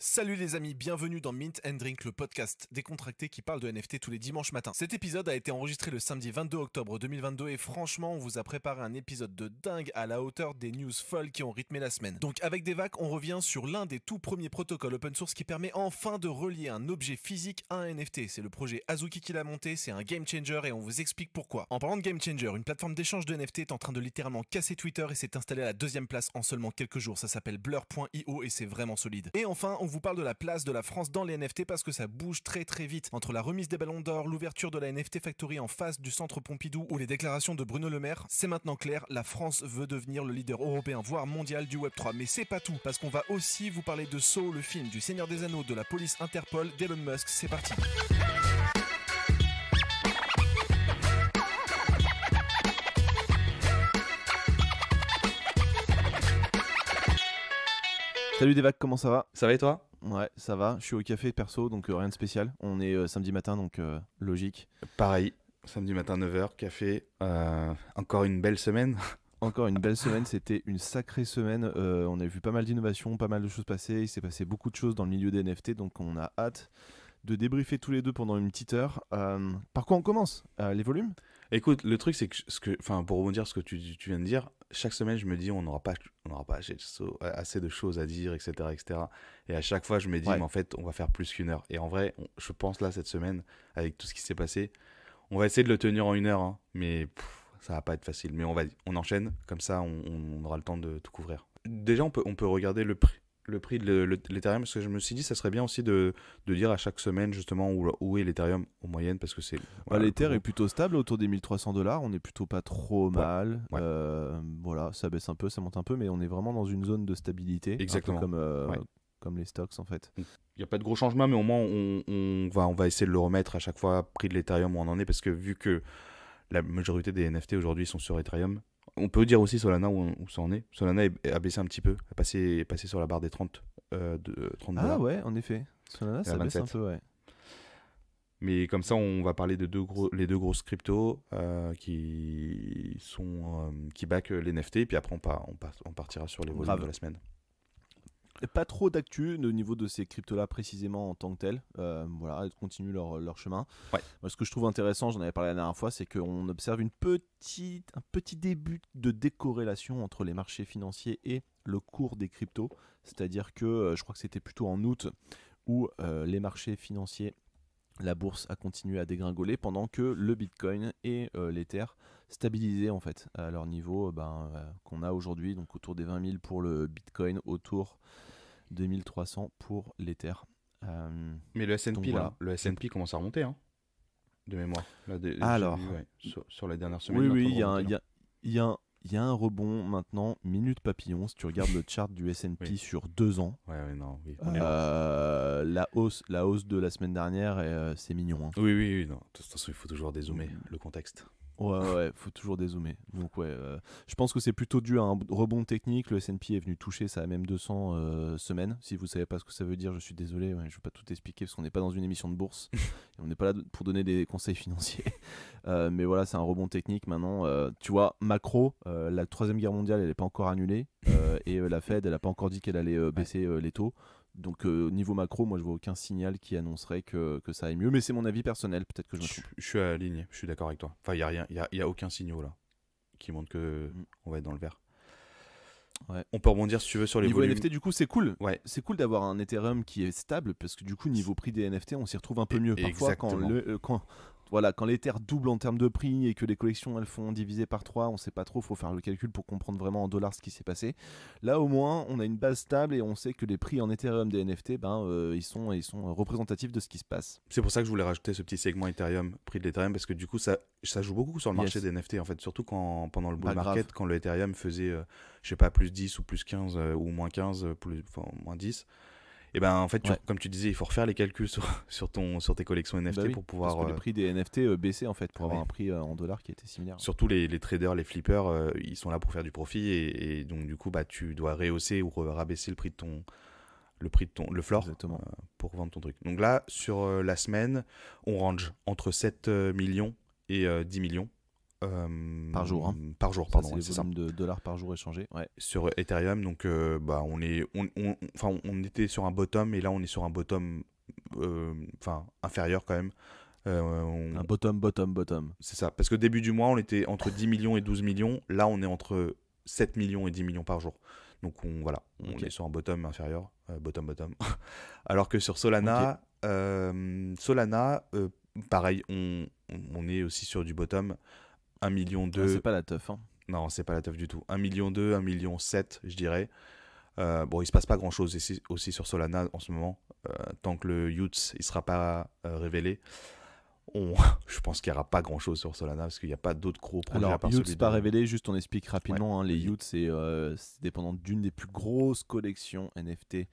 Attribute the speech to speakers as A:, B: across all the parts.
A: Salut les amis, bienvenue dans Mint & Drink, le podcast décontracté qui parle de NFT tous les dimanches matins. Cet épisode a été enregistré le samedi 22 octobre 2022 et franchement, on vous a préparé un épisode de dingue à la hauteur des news folles qui ont rythmé la semaine. Donc avec des vagues, on revient sur l'un des tout premiers protocoles open source qui permet enfin de relier un objet physique à un NFT. C'est le projet Azuki qui l'a monté, c'est un game changer et on vous explique pourquoi. En parlant de game changer, une plateforme d'échange de NFT est en train de littéralement casser Twitter et s'est installée à la deuxième place en seulement quelques jours. Ça s'appelle Blur.io et c'est vraiment solide. Et enfin, on vous parle de la place de la France dans les NFT parce que ça bouge très très vite. Entre la remise des ballons d'or, l'ouverture de la NFT Factory en face du centre Pompidou ou les déclarations de Bruno Le Maire, c'est maintenant clair, la France veut devenir le leader européen voire mondial du Web3. Mais c'est pas tout, parce qu'on va aussi vous parler de Saw, le film, du Seigneur des Anneaux, de la police Interpol, d'Elon Musk. C'est parti. Salut Devac, comment ça va?
B: Ça va et toi?
A: Ouais, ça va, je suis au café perso, donc rien de spécial. On est samedi matin, donc logique.
B: Pareil, samedi matin 9h, café, encore une belle semaine.
A: Encore une belle semaine, c'était une sacrée semaine. On a vu pas mal d'innovations, pas mal de choses passer. Il s'est passé beaucoup de choses dans le milieu des NFT, donc on a hâte de débriefer tous les deux pendant une petite heure. Par quoi on commence? Les volumes?
B: Écoute, le truc c'est que, pour rebondir sur ce que tu viens de dire, chaque semaine je me dis on n'aura pas assez de choses à dire, etc., etc. Et à chaque fois je me dis
A: Ouais.
B: mais en fait on va faire plus qu'une heure. Et en vrai, je pense là cette semaine, avec tout ce qui s'est passé, on va essayer de le tenir en une heure, hein, mais ça va pas être facile. Mais on enchaîne, comme ça on aura le temps de tout couvrir. Déjà on peut regarder le prix de l'Ethereum, parce que je me suis dit ça serait bien aussi de dire à chaque semaine justement où est l'Ethereum en moyenne, parce que c'est voilà,
A: L'Ether est plutôt stable autour des 1300$. On est plutôt pas trop mal.
B: ouais.
A: Voilà, ça baisse un peu, ça monte un peu, mais on est vraiment dans une zone de stabilité.
B: Exactement.
A: Un peu comme,
B: Ouais.
A: comme les stocks en fait.
B: Il n'y a pas de gros changements, mais au moins on va essayer de le remettre à chaque fois, prix de l'Ethereum où on en est, parce que vu que la majorité des NFT aujourd'hui sont sur Ethereum, on peut dire aussi Solana où ça en est. Solana a baissé un petit peu, est passé sur la barre des 30 $.
A: Ah ouais, en effet. Solana, ça baisse un
B: 27.
A: peu, ouais.
B: Mais comme ça, on va parler de les deux grosses cryptos qui backent les NFT, et puis après on partira sur les volumes
A: Grave.
B: de la semaine.
A: Pas trop d'actu au niveau de ces cryptos-là précisément en tant que tels. Voilà, elles continuent leur chemin.
B: Ouais.
A: Moi, ce que je trouve intéressant, j'en avais parlé la dernière fois, c'est qu'on observe un petit début de décorrélation entre les marchés financiers et le cours des cryptos. C'est-à-dire que je crois que c'était plutôt en août où les marchés financiers, la bourse a continué à dégringoler pendant que le Bitcoin et l'Ether stabilisaient en fait à leur niveau qu'on a aujourd'hui, donc autour des 20 000 pour le Bitcoin, autour de 1300 pour l'Ether.
B: Mais le S&P,
A: Donc voilà.
B: là, le S&P commence à remonter, hein, de mémoire. Là,
A: Alors.
B: j'ai vu, ouais, sur les dernières semaines.
A: Oui,
B: il est en train de remonter, là.
A: il y a un rebond maintenant, minute papillon, si tu regardes le chart du S&P
B: Oui.
A: sur 2 ans.
B: Ouais, non, oui, on est loin.
A: La hausse de la semaine dernière, c'est mignon. Hein.
B: Oui, non. De toute façon, il faut toujours dézoomer le contexte.
A: Ouais, faut toujours dézoomer. Donc ouais, je pense que c'est plutôt dû à un rebond technique. Le S&P est venu toucher sa MM200 semaine. Si vous savez pas ce que ça veut dire, je suis désolé. Ouais, je vais pas tout expliquer parce qu'on n'est pas dans une émission de bourse. Et on n'est pas là pour donner des conseils financiers. Mais voilà, c'est un rebond technique maintenant. Tu vois, macro, la troisième guerre mondiale, elle n'est pas encore annulée. Et la Fed, elle a pas encore dit qu'elle allait baisser les taux. Donc niveau macro, moi je vois aucun signal qui annoncerait que ça aille mieux, mais c'est mon avis personnel, peut-être que je me trompe.
B: Je suis aligné, je suis d'accord avec toi. Enfin, il y a rien, il y a aucun signal là qui montre que on va être dans le vert.
A: Ouais.
B: On peut rebondir si tu veux sur les
A: niveau
B: volumes.
A: NFT, du coup, c'est cool.
B: Ouais.
A: C'est cool d'avoir un Ethereum qui est stable parce que du coup, niveau prix des NFT, on s'y retrouve un peu mieux. Parfois, quand l'Ether double en termes de prix et que les collections elles font diviser par 3, on sait pas trop, faut faire le calcul pour comprendre vraiment en dollars ce qui s'est passé. Là, au moins, on a une base stable et on sait que les prix en Ethereum des NFT, ils sont représentatifs de ce qui se passe.
B: C'est pour ça que je voulais rajouter ce petit segment Ethereum, prix de l'Ethereum, parce que du coup, ça joue beaucoup sur le marché des NFT, en fait, surtout pendant le bull market, quand le Ethereum faisait, je sais pas, plus 10 ou plus 15 ou moins 15, moins 10. Et ben en fait, comme tu disais, il faut refaire les calculs sur tes collections NFT pour pouvoir.
A: Parce que le prix des NFT baissait en fait pour avoir un prix en dollars qui était similaire.
B: Surtout les traders, les flippers, ils sont là pour faire du profit et donc du coup, tu dois rehausser ou rabaisser le prix de le floor pour vendre ton truc. Donc là, sur la semaine, on range entre 7 millions et 10 millions
A: Par jour, hein.
B: Par jour,
A: Ça,
B: pardon,
A: c'est
B: ouais,
A: les
B: c'est ça.
A: volumes de dollars par jour échangés. Ouais.
B: Sur Ethereum, donc on était sur un bottom et là on est sur un bottom inférieur quand même.
A: Un bottom.
B: C'est ça, parce que début du mois on était entre 10 millions et 12 millions, là on est entre 7 millions et 10 millions par jour. Donc on
A: Ok.
B: est sur un bottom inférieur, bottom. Alors que sur Solana, pareil, on est aussi sur du bottom, 1 million
A: Ah, c'est
B: 2.
A: pas la teuf, hein.
B: Non, c'est pas la teuf du tout. 1 million 2, 1 million 7, je dirais. Bon, il se passe pas grand chose aussi sur Solana en ce moment. Tant que le Utes il sera pas révélé, je pense qu'il y aura pas grand chose sur Solana parce qu'il n'y a pas d'autres gros projets à
A: Alors,
B: part
A: Youth,
B: celui
A: pas
B: de.
A: révélé, juste on explique rapidement. Hein, les
B: vas-y.
A: Youth, c'est dépendant d'une des plus grosses collections NFT,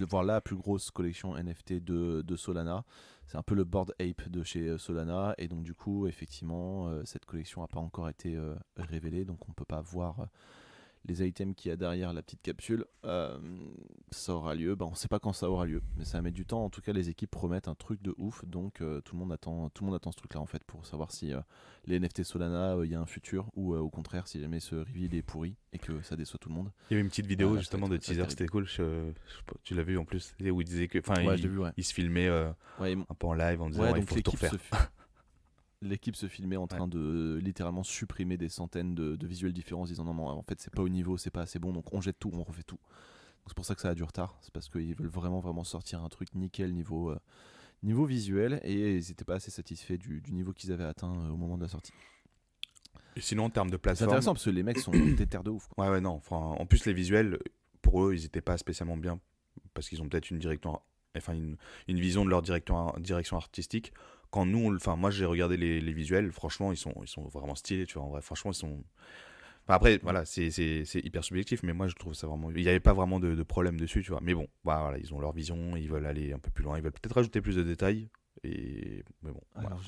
A: voire la plus grosse collection NFT de Solana. C'est un peu le Bored Ape de chez Solana. Et donc, du coup, effectivement, cette collection n'a pas encore été révélée. Donc, on ne peut pas voir les items qu'il y a derrière la petite capsule. Ça aura lieu. On ne sait pas quand ça aura lieu, mais ça va mettre du temps. En tout cas, les équipes promettent un truc de ouf. Donc, tout le monde attend ce truc-là en fait pour savoir si les NFT Solana, il y a un futur ou au contraire, si jamais ce reveal est pourri et que ça déçoit tout le monde.
B: Il y avait une petite vidéo
A: Là,
B: justement
A: ça va
B: de
A: être
B: teaser,
A: terrible.
B: c'était cool. Tu l'as vu en plus, où il disait que,
A: Ouais, je l'ai vu, ouais.
B: il se filmait
A: Ouais,
B: un peu en live en disant
A: ouais,
B: il
A: donc
B: faut tout refaire.
A: l'équipe se filmait en train de littéralement supprimer des centaines de visuels différents en se disant non, en fait c'est pas au niveau, c'est pas assez bon, donc on jette tout, on refait tout. Donc c'est pour ça que ça a du retard, c'est parce qu'ils veulent vraiment sortir un truc nickel niveau visuel et ils n'étaient pas assez satisfaits du niveau qu'ils avaient atteint au moment de la sortie.
B: Et sinon, en termes de
A: C'est
B: plateforme.
A: intéressant parce que les mecs sont déter de ouf, quoi.
B: Ouais, non. En plus, les visuels, pour eux, ils n'étaient pas spécialement bien parce qu'ils ont peut-être une vision de leur direction artistique. Quand nous, moi, j'ai regardé les visuels, franchement, ils sont vraiment stylés, tu vois. En vrai, franchement, ils sont. Enfin, après, voilà, c'est hyper subjectif, mais moi, je trouve ça vraiment. Il n'y avait pas vraiment de problème dessus, tu vois. Mais bon, voilà, ils ont leur vision, ils veulent aller un peu plus loin, ils veulent peut-être rajouter plus de détails. Mais bon, voilà.
A: Alors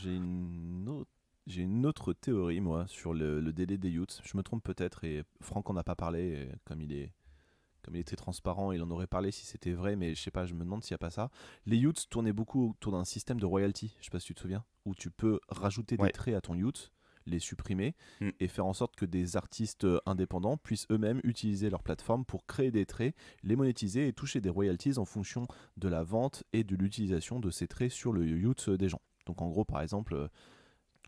A: j'ai une autre théorie moi sur le délai des youths. Je me trompe peut-être et Franck en a pas parlé et comme il était transparent, il en aurait parlé si c'était vrai, mais je sais pas, je me demande s'il n'y a pas ça. Les youths tournaient beaucoup autour d'un système de royalty, je sais pas si tu te souviens, où tu peux rajouter des
B: Ouais.
A: traits à ton youth, les supprimer
B: Mm.
A: et faire en sorte que des artistes indépendants puissent eux-mêmes utiliser leur plateforme pour créer des traits, les monétiser et toucher des royalties en fonction de la vente et de l'utilisation de ces traits sur le youth des gens. Donc en gros, par exemple,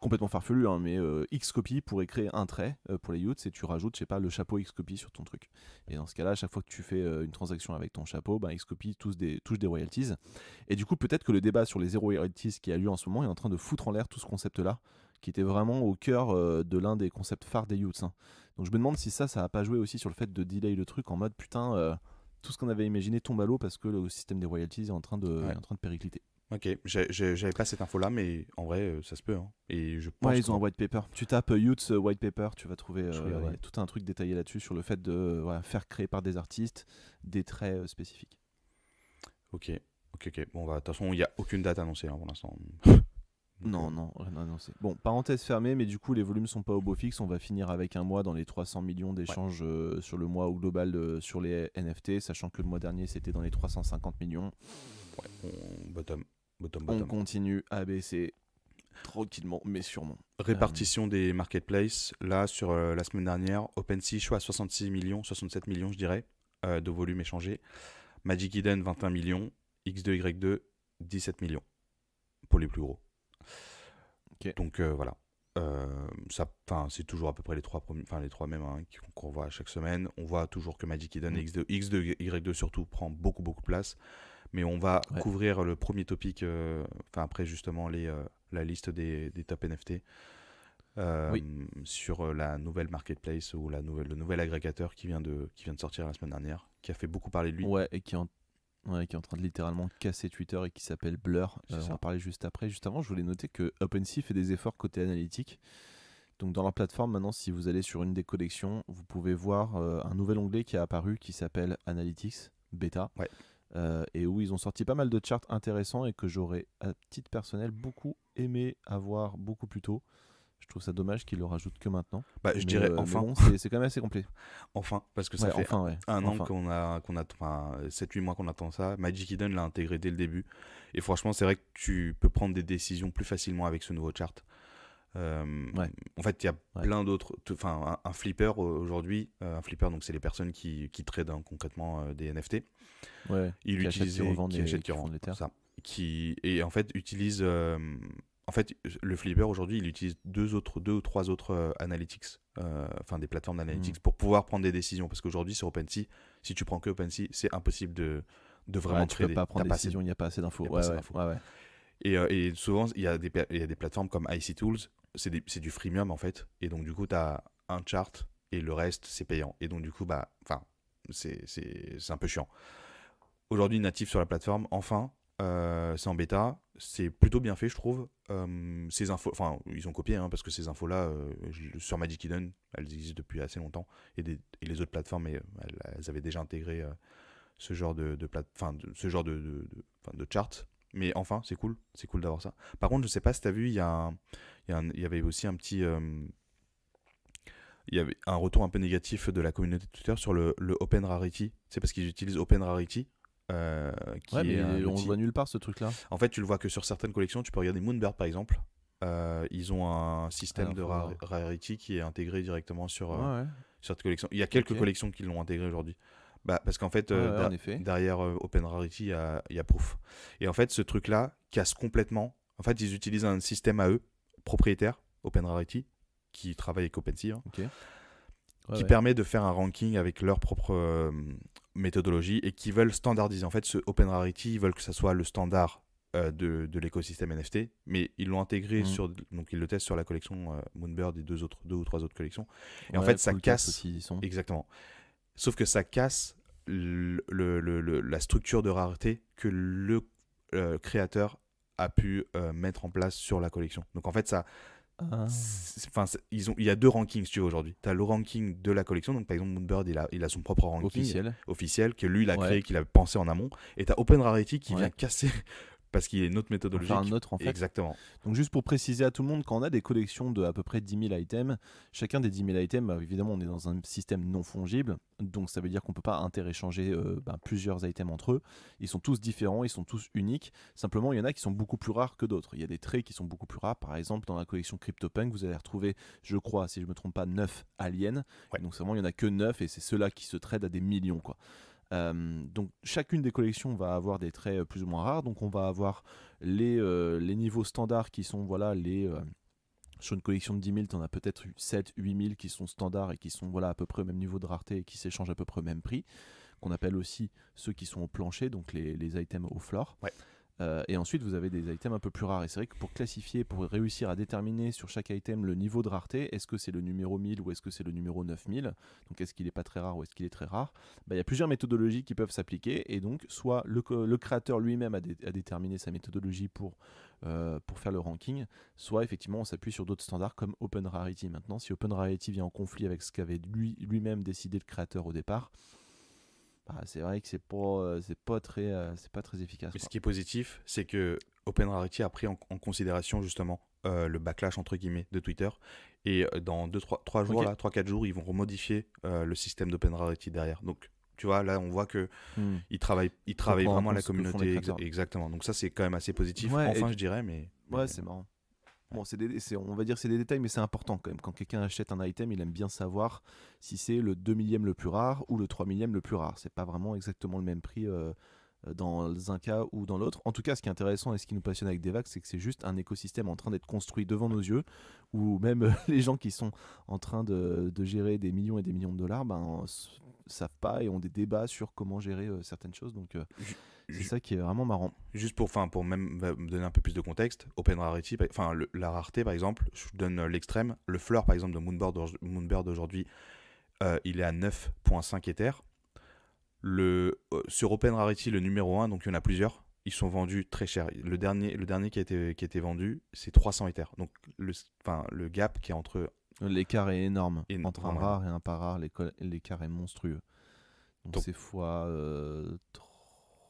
A: complètement farfelu, hein, mais Xcopy pourrait créer un trait pour les youths et tu rajoutes, je sais pas, le chapeau Xcopy sur ton truc. Et dans ce cas-là, à chaque fois que tu fais une transaction avec ton chapeau, Xcopy touche des royalties. Et du coup, peut-être que le débat sur les zéro royalties qui a lieu en ce moment est en train de foutre en l'air tout ce concept-là, qui était vraiment au cœur de l'un des concepts phares des youths. Hein. Donc je me demande si ça a pas joué aussi sur le fait de delay le truc en mode putain, tout ce qu'on avait imaginé tombe à l'eau parce que le système des royalties est en train de péricliter.
B: Ok, j'avais pas cette info-là, mais en vrai, ça se peut. Hein. Et je pense
A: Ouais, ils ont un white paper. Tu tapes Youths white paper, tu vas trouver
B: Je regarderai.
A: il y a tout un truc détaillé là-dessus sur le fait de faire créer par des artistes des traits spécifiques.
B: Ok. Bon, de toute façon, il n'y a aucune date annoncée hein, pour l'instant.
A: Non, rien à annoncer. Bon, parenthèse fermée, mais du coup, les volumes sont pas au beau fixe. On va finir avec un mois dans les 300 millions d'échanges sur le mois au global sur les NFT, sachant que le mois dernier, c'était dans les 350 millions.
B: Ouais, bottom.
A: On continue à baisser tranquillement, mais sûrement.
B: Répartition des marketplaces. Là, sur la semaine dernière, OpenSea, je suis à 67 millions, je dirais, de volume échangé. Magic Eden, 21 millions. X2Y2, 17 millions. Pour les plus gros.
A: Ok.
B: Donc voilà. C'est toujours à peu près les trois mêmes hein, qu'on voit à chaque semaine. On voit toujours que Magic Eden et X2Y2 surtout prend beaucoup de place. Mais on va couvrir le premier topic, après justement la liste des top NFT sur la nouvelle marketplace ou le nouvel agrégateur qui vient de sortir la semaine dernière, qui a fait beaucoup parler de lui.
A: Ouais, et qui est en train de littéralement casser Twitter et qui s'appelle Blur. On va parler juste après. Juste avant, je voulais noter que OpenSea fait des efforts côté analytique. Donc dans leur plateforme, maintenant, si vous allez sur une des collections, vous pouvez voir un nouvel onglet qui est apparu qui s'appelle Analytics Beta.
B: Ouais.
A: Et où ils ont sorti pas mal de charts intéressants et que j'aurais, à titre personnel, beaucoup aimé avoir beaucoup plus tôt. Je trouve ça dommage qu'ils le rajoutent que maintenant.
B: Je dirais enfin.
A: Bon, c'est quand même assez complet.
B: Enfin, parce que ça fait un an
A: qu'on
B: a 7-8 mois qu'on attend ça. Magic Eden l'a intégré dès le début. Et franchement, c'est vrai que tu peux prendre des décisions plus facilement avec ce nouveau chart.
A: Ouais.
B: En fait, il y a
A: Ouais.
B: plein d'autres. Enfin, un flipper aujourd'hui, un flipper, donc c'est les personnes qui tradent concrètement des NFT.
A: Ouais.
B: Il
A: Qui achètent, qui
B: utilisait,
A: revendent
B: qui
A: et
B: achète, qui
A: qui font
B: revend,
A: de l'Ether.
B: ça. Et en fait, utilise. En fait, le flipper aujourd'hui, il utilise deux ou trois autres analytics, enfin des plateformes d'analytics pour pouvoir prendre des décisions. Parce qu'aujourd'hui, sur OpenSea, si tu prends que OpenSea, c'est impossible de vraiment
A: Ouais, tu peux
B: trader.
A: pas prendre
B: T'as
A: des
B: pas assez-
A: décisions, il n'y a pas assez d'infos.
B: y a pas
A: Ouais,
B: assez
A: ouais,
B: d'infos.
A: ouais, ouais.
B: Et souvent, il y a des plateformes comme IC Tools, c'est du freemium en fait. Et donc, du coup, tu as un chart et le reste, c'est payant. Et donc, du coup, c'est un peu chiant. Aujourd'hui, natif sur la plateforme, enfin, c'est en bêta. C'est plutôt bien fait, je trouve. Ces infos, enfin, ils ont copié, hein, parce que ces infos-là, sur Magic Eden, elles existent depuis assez longtemps. Et les autres plateformes, elles avaient déjà intégré ce genre ce genre de chart. Mais enfin, c'est cool d'avoir ça. Par contre, je sais pas si tu as vu, il y avait aussi un petit. Il y avait un retour un peu négatif de la communauté de Twitter sur le Open Rarity. C'est parce qu'ils utilisent Open Rarity,
A: Ouais,
B: qui est un
A: mais on le
B: outil.
A: voit nulle part ce truc-là.
B: En fait, tu le vois que sur certaines collections. Tu peux regarder Moonbird par exemple. Ils ont un système
A: Alors,
B: de
A: faut voir.
B: Rarity qui est intégré directement sur
A: Ouais,
B: cette collection. Il y a quelques
A: Ok.
B: collections qui l'ont intégré aujourd'hui. Parce qu'en fait,
A: Ouais, en effet.
B: derrière Open Rarity, il y a Proof. Et en fait, ce truc-là casse complètement. En fait, ils utilisent un système à eux, propriétaire, Open Rarity, qui travaille avec OpenSea, hein,
A: Ok. Ouais,
B: qui
A: ouais.
B: permet de faire un ranking avec leur propre méthodologie et qui veulent standardiser. En fait, ce Open Rarity, ils veulent que ça soit le standard de l'écosystème NFT, mais ils l'ont intégré donc ils le testent sur la collection Moonbird et deux ou trois autres collections. Et en
A: Ouais,
B: fait, ça
A: Pool Cats
B: casse.
A: aussi, ils sont.
B: Exactement. Sauf que ça casse la structure de rareté que le créateur a pu mettre en place sur la collection. Donc en fait, ça,
A: Ah.
B: il y a deux rankings, si tu veux, aujourd'hui. Tu as le ranking de la collection, donc par exemple Moonbird, il a son propre ranking
A: Officiel.
B: que lui, il a
A: Ouais.
B: créé, qu'il a pensé en amont. Et tu as Open Rarity qui
A: Ouais.
B: vient casser, parce qu'il y a une autre
A: Pour
B: méthodologie.
A: faire un autre en fait.
B: Exactement.
A: Donc juste pour préciser à tout le monde, quand on a des collections de à peu près 10 000 items, chacun des 10 000 items, évidemment on est dans un système non fongible, donc ça veut dire qu'on ne peut pas interéchanger plusieurs items entre eux. Ils sont tous différents, ils sont tous uniques. Simplement il y en a qui sont beaucoup plus rares que d'autres. Il y a des traits qui sont beaucoup plus rares. Par exemple dans la collection CryptoPunk, vous allez retrouver, je crois, si je ne me trompe pas, 9 aliens.
B: Ouais.
A: Donc vraiment il n'y en a que 9 et c'est ceux-là qui se tradent à des millions, quoi. Donc chacune des collections va avoir des traits plus ou moins rares. Donc on va avoir les niveaux standards qui sont voilà sur une collection de 10 000, tu en as peut-être 7, 8 000 qui sont standards et qui sont voilà, à peu près au même niveau de rareté et qui s'échangent à peu près au même prix, qu'on appelle aussi ceux qui sont au plancher, donc les items au floor.
B: Ouais.
A: Et ensuite, vous avez des items un peu plus rares. Et c'est vrai que pour classifier, pour réussir à déterminer sur chaque item le niveau de rareté, est-ce que c'est le numéro 1000 ou est-ce que c'est le numéro 9000, donc est-ce qu'il n'est pas très rare ou est-ce qu'il est très rare, il y a plusieurs méthodologies qui peuvent s'appliquer. Et donc, soit le créateur lui-même a déterminé sa méthodologie pour faire le ranking, soit effectivement on s'appuie sur d'autres standards comme Open Rarity. Maintenant, si Open Rarity vient en conflit avec ce qu'avait lui-même décidé le créateur au départ, c'est vrai que c'est pas très efficace.
B: Mais ce qui est positif, c'est que Open Rarity a pris en considération justement le backlash entre guillemets de Twitter. Et dans 3 jours,
A: Ok.
B: là, 3-4 jours, ils vont remodifier le système d'Open Rarity derrière. Donc tu vois, là on voit que ils travaillent
A: prendre en
B: vraiment
A: compte
B: la
A: ce que font les
B: communauté.
A: créateurs.
B: Exactement. Donc ça c'est quand même assez positif.
A: Ouais,
B: Enfin, je dirais, mais
A: c'est marrant. Bon, on va dire c'est des détails, mais c'est important quand même. Quand quelqu'un achète un item, il aime bien savoir si c'est le 2 millième le plus rare ou le 3 millième le plus rare. C'est pas vraiment exactement le même prix dans un cas ou dans l'autre. En tout cas, ce qui est intéressant et ce qui nous passionne avec Devax, c'est que c'est juste un écosystème en train d'être construit devant nos yeux, où même les gens qui sont en train de gérer des millions et des millions de dollars, savent pas et ont des débats sur comment gérer certaines choses. Donc c'est ça qui est vraiment marrant.
B: Juste pour même me donner un peu plus de contexte, Open Rarity, la rareté par exemple, je donne l'extrême. Le floor par exemple de Moonbird aujourd'hui, il est à 9.5 Ether. Sur Open Rarity, le numéro 1, donc il y en a plusieurs, ils sont vendus très cher. Le dernier qui a été vendu, c'est 300 Ether. Donc le gap qui est entre...
A: L'écart est énorme.
B: Et
A: Entre un rare et un pas rare, l'écart est monstrueux. Donc c'est fois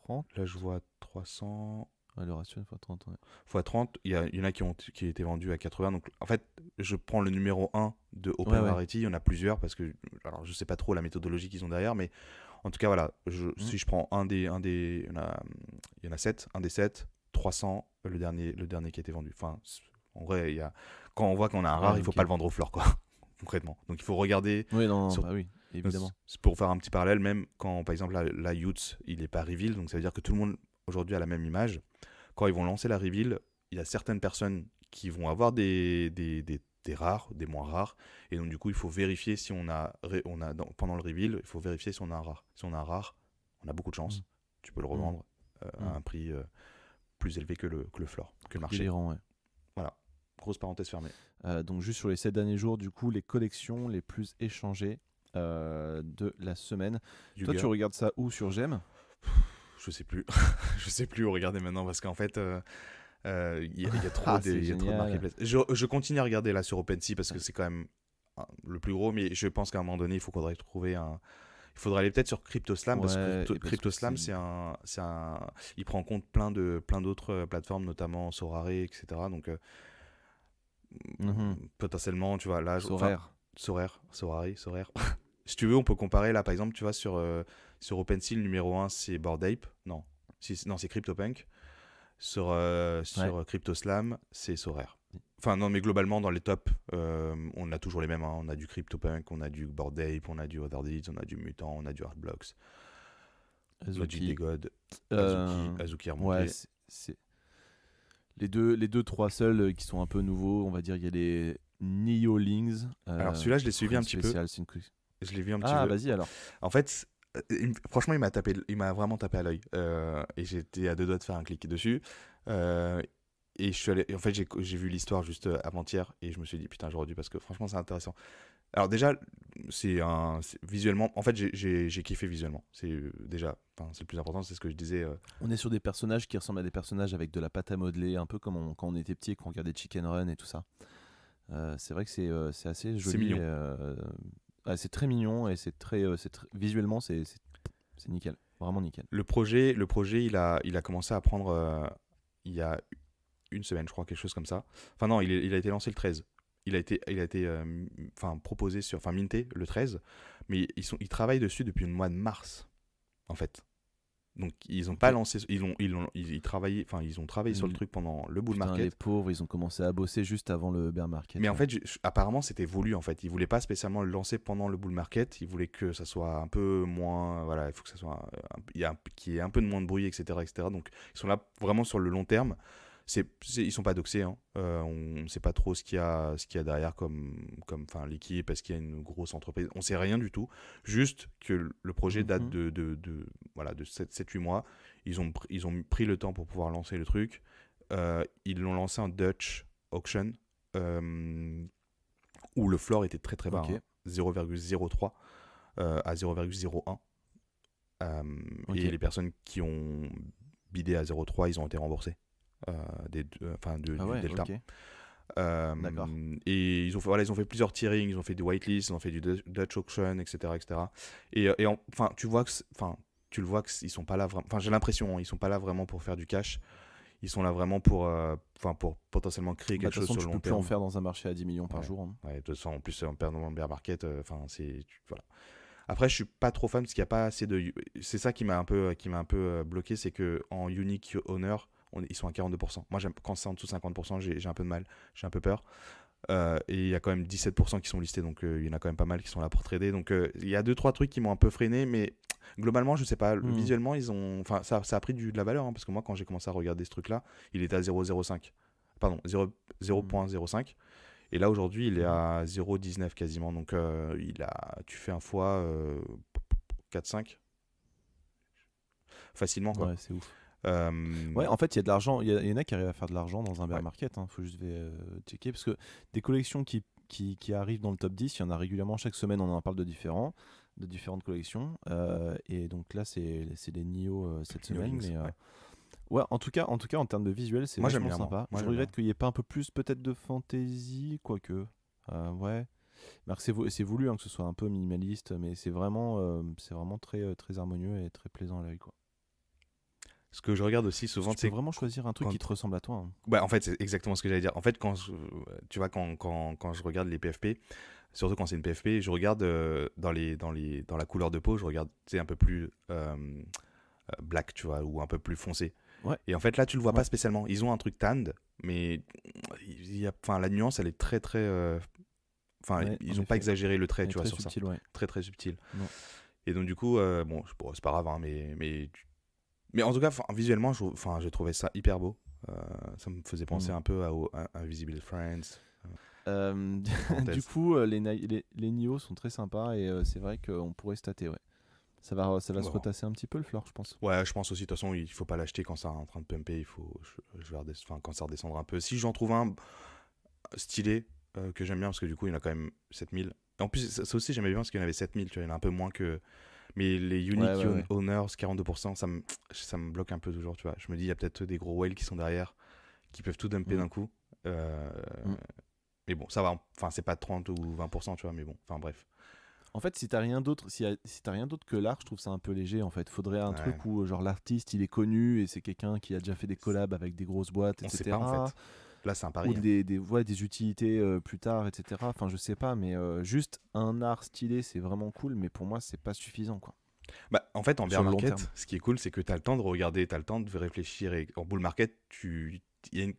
A: 30.
B: Là je vois 300...
A: Ouais, le ratio est fois 30. Ouais.
B: Fois 30, il y en a qui ont été vendus à 80. Donc en fait, je prends le numéro 1 de Open Rarity, il y en a plusieurs parce que alors je sais pas trop la méthodologie qu'ils ont derrière, mais en tout cas voilà, si je prends il y en a 7, un des 7, 300, le dernier qui a été vendu. Enfin, En vrai, quand on voit qu'on a un rare, il faut pas le vendre au floor, quoi, concrètement. Donc il faut regarder.
A: Oui, non, bah oui, évidemment.
B: C'est pour faire un petit parallèle, même quand, par exemple, la Youth, il est pas reveal, donc ça veut dire que tout le monde aujourd'hui a la même image. Quand ils vont lancer la reveal, il y a certaines personnes qui vont avoir des rares, des moins rares, et donc du coup, il faut vérifier si pendant le reveal, il faut vérifier si on a un rare. Si on a un rare, on a beaucoup de chance. Tu peux le revendre à un prix plus élevé que le floor, que le marché.
A: Délirant, ouais.
B: Voilà, grosse parenthèse fermée.
A: Donc juste sur les 7 derniers jours, du coup, les collections les plus échangées de la semaine. Toi, tu regardes ça où, sur Gem?
B: Je sais plus. Je sais plus où regarder maintenant parce qu'en fait, il y a trop de marketplaces. Je continue à regarder là sur OpenSea parce que c'est quand même le plus gros, mais je pense qu'à un moment donné, il faudrait trouver un. Il faudrait aller peut-être sur CryptoSlam parce que CryptoSlam, il prend en compte plein d'autres plateformes, notamment Sorare, etc. Donc potentiellement, tu vois, là, Sorare. Si tu veux, on peut comparer là, par exemple, tu vois, sur OpenSea, le numéro 1, c'est Bored Ape. Non, c'est CryptoPunk. Sur CryptoSlam, c'est Sorare. Enfin, non, mais globalement, dans les tops, on a toujours les mêmes. Hein. On a du CryptoPunk, on a du Bored Ape, on a du Other Deeds, on a du Mutant, on a du Artblocks. On a du Degod. Azuki remonté.
A: Ouais, c'est les deux, trois seuls qui sont un peu nouveaux. On va dire, il y a les Neolings.
B: Alors, celui-là, je l'ai suivi un petit peu. Je l'ai vu un petit peu.
A: Ah, vas-y alors.
B: En fait, franchement, il m'a vraiment tapé à l'œil. Et j'étais à 2 doigts de faire un clic dessus. Et je suis allé. En fait, j'ai vu l'histoire juste avant-hier et je me suis dit putain, j'aurais dû parce que franchement, c'est intéressant. Alors déjà, visuellement. En fait, j'ai kiffé visuellement. C'est le plus important. C'est ce que je disais.
A: On est sur des personnages qui ressemblent à des personnages avec de la pâte à modeler, un peu comme quand on était petit et qu'on regardait Chicken Run et tout ça. C'est vrai que c'est assez joli.
B: C'est mignon.
A: C'est très mignon et visuellement c'est nickel, vraiment nickel.
B: Le projet il a commencé à prendre il y a une semaine, je crois, quelque chose comme ça. Enfin non, il a été lancé le 13. Il a été proposé minté le 13, mais ils travaillent dessus depuis le mois de mars en fait. Donc ils ont pas lancé, ils ont travaillé sur le truc pendant le bull market.
A: Les pauvres, ils ont commencé à bosser juste avant le bear market.
B: Mais en fait, apparemment, c'était voulu en fait. Ils voulaient pas spécialement le lancer pendant le bull market. Ils voulaient que ça soit un peu moins, voilà, il faut que ça soit, qu'il y ait un peu de moins de bruit, etc., etc. Donc ils sont là vraiment sur le long terme. Ils sont pas doxés, hein. On sait pas trop ce qu'il y a derrière comme l'équipe, est-ce qu'il y a une grosse entreprise, on sait rien du tout, juste que le projet date de 7-8 mois. Ils ont pris le temps pour pouvoir lancer le truc. Ils l'ont lancé en Dutch auction où le floor était très très bas, hein, 0,03 à 0,01 et les personnes qui ont bidé à 0,3 ils ont été remboursés du Delta.
A: Okay.
B: D'accord. Et ils ont fait plusieurs tierings, ils ont fait des whitelists, ils ont fait du Dutch auction, etc., etc. Et tu le vois qu'ils sont pas là vraiment. Enfin, j'ai l'impression, hein, ils sont pas là vraiment pour faire du cash. Ils sont là vraiment pour potentiellement créer quelque chose sur le long terme.
A: Tu peux plus en faire dans un marché à 10 millions par jour. Hein.
B: Ouais, de toute façon, en plus, en perdant dans le bear market, voilà. Après, je suis pas trop fan parce qu'il y a pas assez de. C'est ça qui m'a un peu bloqué, c'est que en unique owner, ils sont à 42%. Moi, quand c'est en dessous de 50%, j'ai un peu de mal, j'ai un peu peur. Et il y a quand même 17% qui sont listés, donc il y en a quand même pas mal qui sont là pour trader. Donc il y a 2-3 trucs qui m'ont un peu freiné, mais globalement, je sais pas, visuellement, ça a pris de la valeur, hein, parce que moi, quand j'ai commencé à regarder ce truc-là, il était à 0,05. Pardon, 0,05. Et là, aujourd'hui, il est à 0,19 quasiment. Donc, tu fais un fois 4-5 facilement, quoi.
A: Ouais, c'est ouf. Ouais, en fait, il y a de l'argent. Il y en a qui arrivent à faire de l'argent dans un bear market. Faut juste checker parce que des collections qui arrivent dans le top 10, il y en a régulièrement chaque semaine. On en parle de différentes collections. Et donc là, c'est les NIO cette semaine. Mais ouais, en tout cas, en termes de visuel, c'est vachement sympa. Je regrette qu'il n'y ait pas un peu plus peut-être de fantasy, quoique. Ouais. C'est voulu, hein, que ce soit un peu minimaliste, mais c'est vraiment très, très harmonieux et très plaisant à l'œil, quoi.
B: Ce que je regarde aussi souvent,
A: tu peux vraiment choisir un truc qui te ressemble à toi. Hein.
B: Bah, en fait, c'est exactement ce que j'allais dire. En fait, quand je regarde les PFP, surtout quand c'est une PFP, je regarde dans la couleur de peau, je regarde un peu plus black, tu vois, ou un peu plus foncé.
A: Ouais.
B: Et en fait, là, tu le vois
A: Ouais.
B: pas spécialement. Ils ont un truc tanned, mais la nuance, elle est très, très. Enfin,
A: Ouais,
B: ils
A: en
B: ont pas
A: effet.
B: exagéré le trait,
A: Elle est
B: tu vois,
A: très
B: sur ça.
A: subtile, ouais.
B: Très, très subtil.
A: Non.
B: Et donc, du coup, bon, c'est pas grave, hein, mais en tout cas, visuellement, j'ai trouvé ça hyper beau. Ça me faisait penser un peu à Invisible Friends.
A: Du
B: Parenthèse.
A: coup, les Nioh sont très sympas et c'est vrai qu'on pourrait se tâter, ouais. Ça va se
B: Bon.
A: retasser un petit peu le floor, je pense.
B: Ouais, je pense aussi, de toute façon, il faut pas l'acheter quand ça est en train de pumper. Je vais quand ça redescendra un peu. Si j'en trouve un stylé, que j'aime bien, parce que du coup, il y en a quand même 7000. Et en plus, ça aussi, j'aimais bien parce qu'il y en avait 7000, tu vois, il y en a un peu moins que. Mais les Unique
A: Ouais.
B: Owners, 42%, ça me bloque un peu toujours, tu vois. Je me dis, il y a peut-être des gros whales qui sont derrière, qui peuvent tout dumper d'un coup. Mais bon, ça va. Enfin, c'est pas 30 ou 20%, tu vois, mais bon, enfin bref.
A: En fait, si t'as rien d'autre, si t'as rien d'autre que l'art, je trouve ça un peu léger. En fait, faudrait un truc où genre l'artiste il est connu et c'est quelqu'un qui a déjà fait des collabs avec des grosses boîtes,
B: On
A: etc.
B: sait pas, en fait. Là, c'est un pari.
A: Ou des utilités plus tard, etc. Enfin, je sais pas, mais juste un art stylé, c'est vraiment cool, mais pour moi, c'est pas suffisant, quoi.
B: Bah, en fait, en bear
A: Sur le long terme.
B: market, ce qui est cool, c'est que tu as le temps de regarder, tu as le temps de réfléchir. Et en bull market, il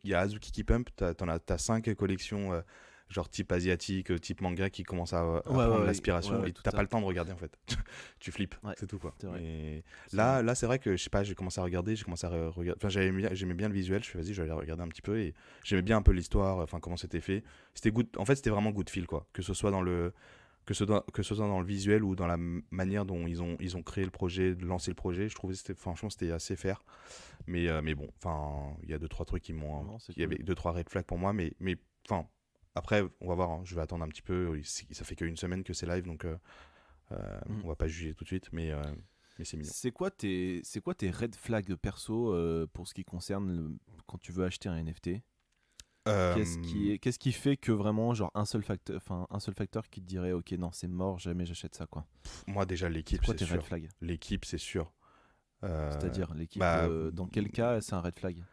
B: y a Azuki qui pump, tu as 5 collections, genre type asiatique, type manga, qui commencent à prendre l'aspiration. Et tu n'as pas le temps de regarder, en fait. Tu flippes, c'est tout, quoi. Et là, c'est vrai que, je sais pas, j'ai commencé à regarder, regarder. Enfin, j'aimais bien le visuel, je fais vas-y, je vais aller regarder un petit peu. Et j'aimais bien un peu l'histoire, enfin, comment c'était fait. En fait, c'était vraiment good feel, quoi. Que ce soit dans le visuel ou dans la manière dont ils ont créé le projet, lancé le projet, je trouvais que franchement c'était assez fair. Mais bon, enfin, il y a 2-3 trucs il y avait 2-3 red flags pour moi, mais enfin, après, on va voir, hein, je vais attendre un petit peu. Ça fait qu'une semaine que c'est live, donc on va pas juger tout de suite, mais c'est mignon.
A: C'est quoi tes red flags perso pour ce qui concerne quand tu veux acheter un NFT? Qu'est-ce qui fait que vraiment genre un seul facteur qui te dirait ok non c'est mort jamais j'achète ça quoi.
B: Moi déjà l'équipe
A: c'est
B: c'est sûr.
A: Red flags
B: L'équipe c'est sûr.
A: C'est-à-dire l'équipe dans quel cas c'est un red flag?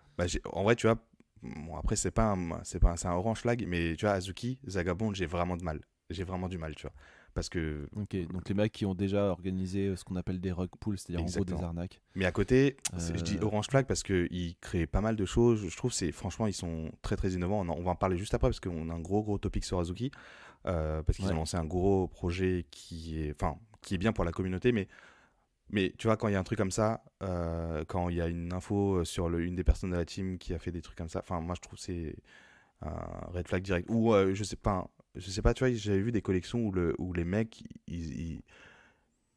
B: En vrai tu vois, bon, après c'est un orange flag, mais tu vois Azuki, Zagabond j'ai vraiment du mal tu vois, parce que
A: ok donc les mecs qui ont déjà organisé ce qu'on appelle des rug pulls, c'est-à-dire en gros des arnaques.
B: Mais à côté, je dis orange flag parce qu'ils créent pas mal de choses. Je trouve franchement ils sont très très innovants. On va en parler juste après parce qu'on a un gros topic sur Azuki, parce qu'ils ont lancé un gros projet qui est bien pour la communauté, mais tu vois quand il y a un truc comme ça, quand il y a une info sur une des personnes de la team qui a fait des trucs comme ça, enfin moi je trouve c'est un red flag direct. Ou je sais pas, tu vois, j'avais vu des collections où les mecs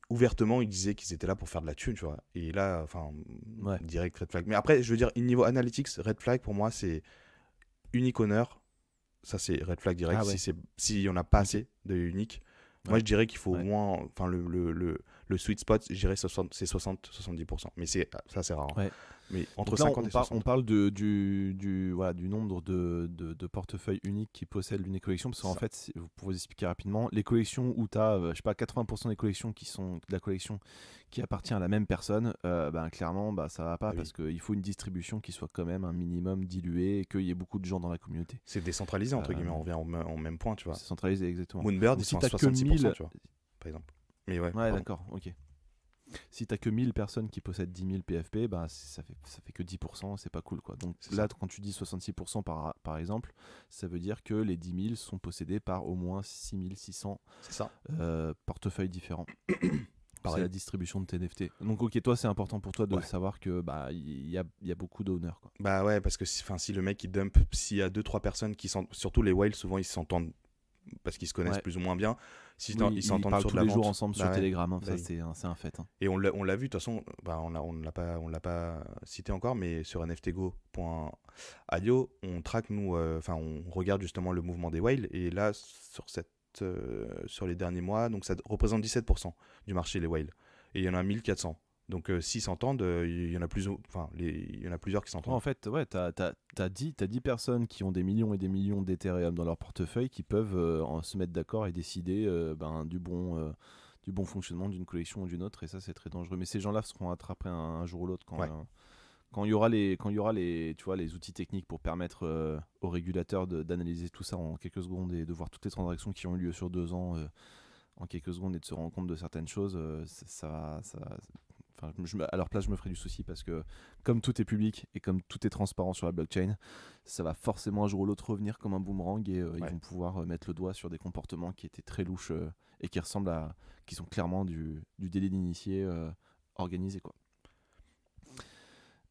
B: ouvertement ils disaient qu'ils étaient là pour faire de la thune, tu vois, et là enfin direct red flag. Mais après je veux dire niveau analytics, red flag pour moi c'est unique honneur, ça c'est red flag direct. Si on n'a pas assez de unique, moi je dirais qu'il faut au moins, enfin le sweet spot je dirais c'est 60-70%, mais ça c'est rare, hein. Mais entre
A: là,
B: 50 et 60.
A: on parle du nombre de portefeuilles uniques qui possèdent l'unique collection, parce qu'en fait, pour vous expliquer rapidement, les collections où tu as, je sais pas, 80% des collections qui sont de la collection qui appartient à la même personne, clairement, ça va pas, parce qu'il faut une distribution qui soit quand même un minimum diluée et qu'il y ait beaucoup de gens dans la communauté.
B: C'est décentralisé, entre guillemets, on revient au même point, tu vois.
A: C'est centralisé, exactement.
B: Moonbird, ils sont à 66%, tu vois, par exemple. Mais ouais,
A: d'accord, ok. Si t'as que 1000 personnes qui possèdent 10 000 PFP, ça fait que 10%, c'est pas cool quoi. Donc là, quand tu dis 66% par exemple, ça veut dire que les 10 000 sont possédés par au moins 6600 portefeuilles différents. C'est la distribution de tes NFT. Donc ok, toi c'est important pour toi de savoir que y a beaucoup d'owners quoi.
B: Bah ouais, parce que si le mec il dump, s'il y a 2-3 personnes surtout les whales, souvent ils s'entendent parce qu'ils se connaissent plus ou moins bien. Ils s'entendent sur de la vente. Ils parlent tous les
A: jours ensemble sur Telegram, hein, ça c'est un fait. Hein.
B: Et on l'a vu, de toute façon, on l'a pas cité encore, mais sur nftgo.io, on traque on regarde justement le mouvement des whales, et là sur les derniers mois, donc ça représente 17% du marché les whales, et il y en a 1400. Donc s'ils s'entendent, il y en a plusieurs qui s'entendent.
A: En fait, ouais, t'as 10 personnes qui ont des millions et des millions d'Ethereum dans leur portefeuille qui peuvent se mettre d'accord et décider du bon fonctionnement d'une collection ou d'une autre, et ça c'est très dangereux. Mais ces gens-là seront attrapés un jour ou l'autre quand il y aura les tu vois, les outils techniques pour permettre aux régulateurs d'analyser tout ça en quelques secondes et de voir toutes les transactions qui ont eu lieu sur 2 ans en quelques secondes et de se rendre compte de certaines choses. à leur place, je me ferais du souci parce que comme tout est public et comme tout est transparent sur la blockchain, ça va forcément un jour ou l'autre revenir comme un boomerang et ils vont pouvoir mettre le doigt sur des comportements qui étaient très louches et qui sont clairement du délit d'initié organisé, quoi.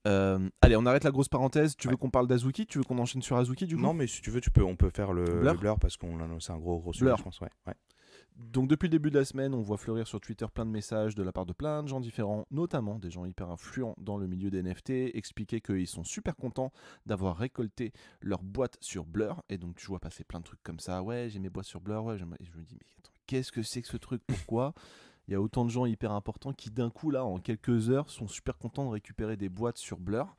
A: Allez, on arrête la grosse parenthèse. Tu veux qu'on parle d'Azuki? Tu veux qu'on enchaîne sur Azuki du coup?
B: Non, mais si tu veux, on peut faire le Blur parce qu'on c'est un gros sujet, je pense. Ouais.
A: Donc depuis le début de la semaine, on voit fleurir sur Twitter plein de messages de la part de plein de gens différents, notamment des gens hyper influents dans le milieu des NFT, expliquer qu'ils sont super contents d'avoir récolté leur boîte sur Blur. Et donc je vois passer plein de trucs comme ça. Ouais, j'ai mes boîtes sur Blur. Ouais, et je me dis, mais attends, qu'est-ce que c'est que ce truc? Pourquoi il y a autant de gens hyper importants qui d'un coup là en quelques heures sont super contents de récupérer des boîtes sur Blur?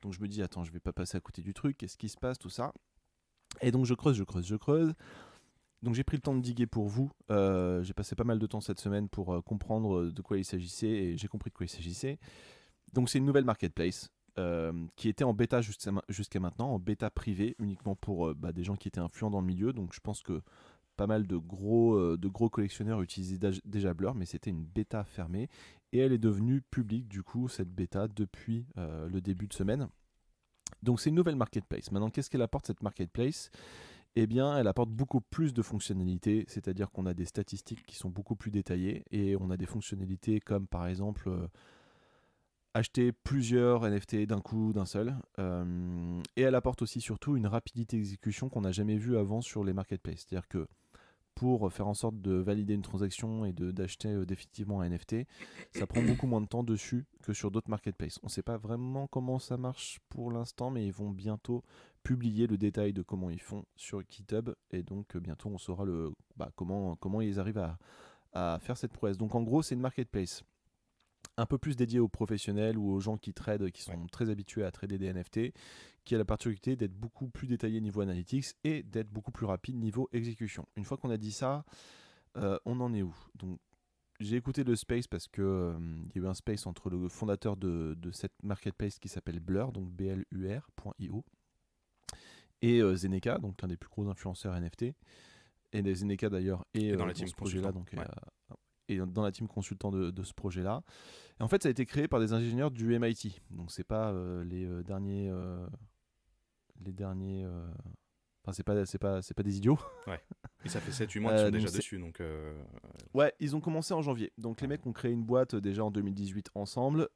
A: Donc je me dis, attends, je vais pas passer à côté du truc, qu'est-ce qui se passe, tout ça? Et donc je creuse. Donc j'ai pris le temps de diguer pour vous. J'ai passé pas mal de temps cette semaine pour comprendre de quoi il s'agissait et j'ai compris de quoi il s'agissait. Donc c'est une nouvelle marketplace qui était en bêta jusqu'à maintenant, en bêta privée uniquement pour des gens qui étaient influents dans le milieu. Donc je pense que pas mal de gros collectionneurs utilisaient déjà Blur, mais c'était une bêta fermée et elle est devenue publique du coup cette bêta depuis le début de semaine. Donc c'est une nouvelle marketplace. Maintenant, qu'est-ce qu'elle apporte cette marketplace? Eh bien, elle apporte beaucoup plus de fonctionnalités, c'est-à-dire qu'on a des statistiques qui sont beaucoup plus détaillées et on a des fonctionnalités comme par exemple acheter plusieurs NFT d'un coup, d'un seul. Et elle apporte aussi surtout une rapidité d'exécution qu'on n'a jamais vue avant sur les marketplaces. C'est-à-dire que pour faire en sorte de valider une transaction et d'acheter définitivement un NFT, ça prend beaucoup moins de temps dessus que sur d'autres marketplaces. On ne sait pas vraiment comment ça marche pour l'instant, mais ils vont bientôt publier le détail de comment ils font sur GitHub, et donc bientôt on saura comment ils arrivent à faire cette prouesse. Donc en gros, c'est une marketplace un peu plus dédiée aux professionnels ou aux gens qui tradent, qui sont très habitués à trader des NFT, qui a la particularité d'être beaucoup plus détaillé niveau analytics et d'être beaucoup plus rapide niveau exécution. Une fois qu'on a dit ça, on en est où? Donc j'ai écouté le space parce que il y a eu un space entre le fondateur de cette marketplace qui s'appelle Blur, donc blur.io, et Zeneca, donc l'un des plus gros influenceurs NFT. Et Zeneca d'ailleurs est
B: dans la team
A: ce projet-là, donc
B: ouais.
A: et dans la team consultant de ce projet-là. Et en fait, ça a été créé par des ingénieurs du MIT. Donc c'est pas les derniers. Enfin, c'est pas des idiots.
B: Ouais. Et ça fait 7-8 mois qu'ils sont déjà dessus. Donc
A: Ouais, ils ont commencé en janvier. Donc les mecs ont créé une boîte déjà en 2018 ensemble,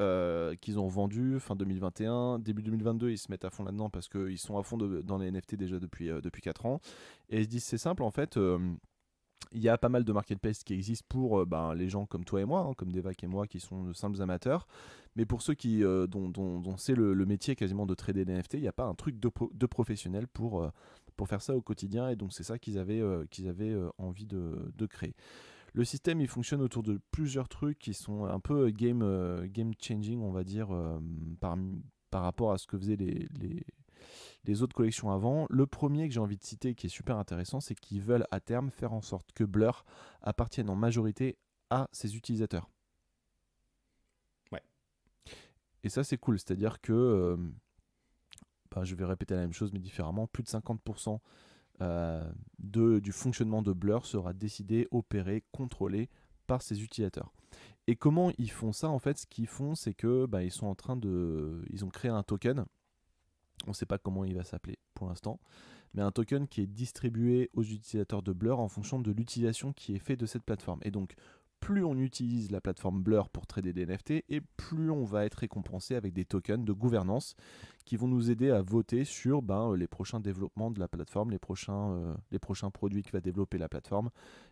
A: qu'ils ont vendue fin 2021. Début 2022, ils se mettent à fond là-dedans parce qu'ils sont à fond dans les NFT déjà depuis 4 ans. Et ils se disent, c'est simple en fait. Il y a pas mal de marketplaces qui existent pour les gens comme toi et moi, hein, comme Devac et moi, qui sont de simples amateurs. Mais pour ceux dont c'est le métier quasiment de trader des NFT, il n'y a pas un truc de professionnel pour faire ça au quotidien. Et donc c'est ça qu'ils avaient envie de créer. Le système, il fonctionne autour de plusieurs trucs qui sont un peu game changing, on va dire, par rapport à ce que faisaient les autres collections avant. Le premier que j'ai envie de citer, qui est super intéressant, c'est qu'ils veulent à terme faire en sorte que Blur appartienne en majorité à ses utilisateurs.
B: Ouais.
A: Et ça, c'est cool. C'est-à-dire que, je vais répéter la même chose, mais différemment, plus de 50% du fonctionnement de Blur sera décidé, opéré, contrôlé par ses utilisateurs. Et comment ils font ça? En fait, ce qu'ils font, c'est que ils ont créé un token. On ne sait pas comment il va s'appeler pour l'instant, mais un token qui est distribué aux utilisateurs de Blur en fonction de l'utilisation qui est faite de cette plateforme. Et donc, plus on utilise la plateforme Blur pour trader des NFT, et plus on va être récompensé avec des tokens de gouvernance qui vont nous aider à voter sur les prochains développements de la plateforme, les prochains produits que va développer la plateforme,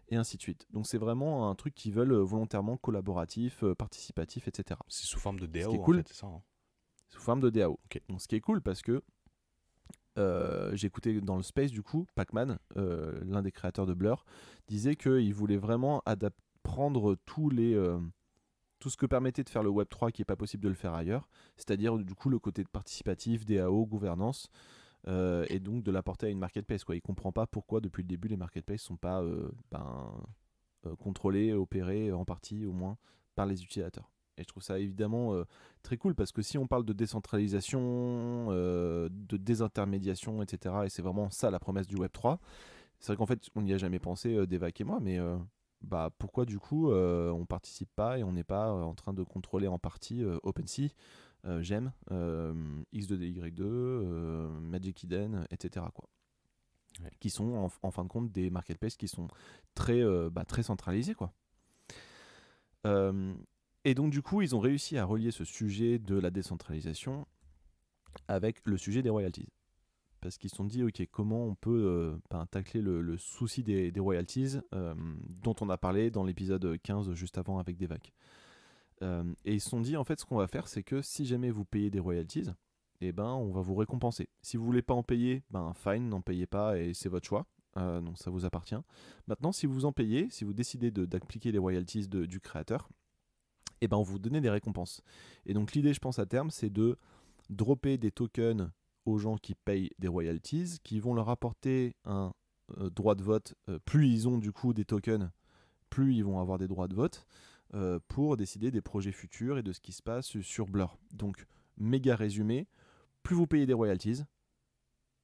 A: et ainsi de suite. Donc c'est vraiment un truc qu'ils veulent volontairement collaboratif, participatif, etc.
B: C'est sous forme de DAO,
A: c'est cool.
B: En fait, c'est ça, hein.
A: Sous forme de DAO.
B: Okay.
A: Donc, ce qui est cool parce que j'ai écouté dans le space du coup, Pacman, l'un des créateurs de Blur, disait qu'il voulait vraiment prendre tout ce que permettait de faire le Web3 qui n'est pas possible de le faire ailleurs, c'est-à-dire du coup le côté participatif, DAO, gouvernance, et donc de l'apporter à une marketplace, quoi. Il ne comprend pas pourquoi depuis le début les marketplaces ne sont pas contrôlés, opérés en partie au moins par les utilisateurs. Et je trouve ça évidemment très cool parce que si on parle de décentralisation, de désintermédiation, etc., et c'est vraiment ça la promesse du Web3, c'est vrai qu'en fait on n'y a jamais pensé, Devac et moi, mais
C: pourquoi du coup on participe pas et on n'est pas en train de contrôler en partie OpenSea, Gem, X2DY2, Magic Eden, etc. quoi.
B: Ouais.
C: Qui sont en fin de compte des marketplaces qui sont très, très centralisés quoi. Et donc du coup ils ont réussi à relier ce sujet de la décentralisation avec le sujet des royalties. Parce qu'ils se sont dit, ok, comment on peut tacler le souci des royalties dont on a parlé dans l'épisode 15 juste avant avec Devac. Et ils se sont dit, en fait, ce qu'on va faire, c'est que si jamais vous payez des royalties, eh ben, on va vous récompenser. Si vous voulez pas en payer, fine, n'en payez pas et c'est votre choix. Donc ça vous appartient. Maintenant, si vous en payez, si vous décidez d'appliquer les royalties du créateur, eh ben, on vous donne des récompenses. Et donc l'idée, je pense, à terme, c'est de dropper des tokens aux gens qui payent des royalties, qui vont leur apporter un droit de vote. Plus ils ont du coup des tokens, plus ils vont avoir des droits de vote pour décider des projets futurs et de ce qui se passe sur Blur. Donc, méga résumé, plus vous payez des royalties,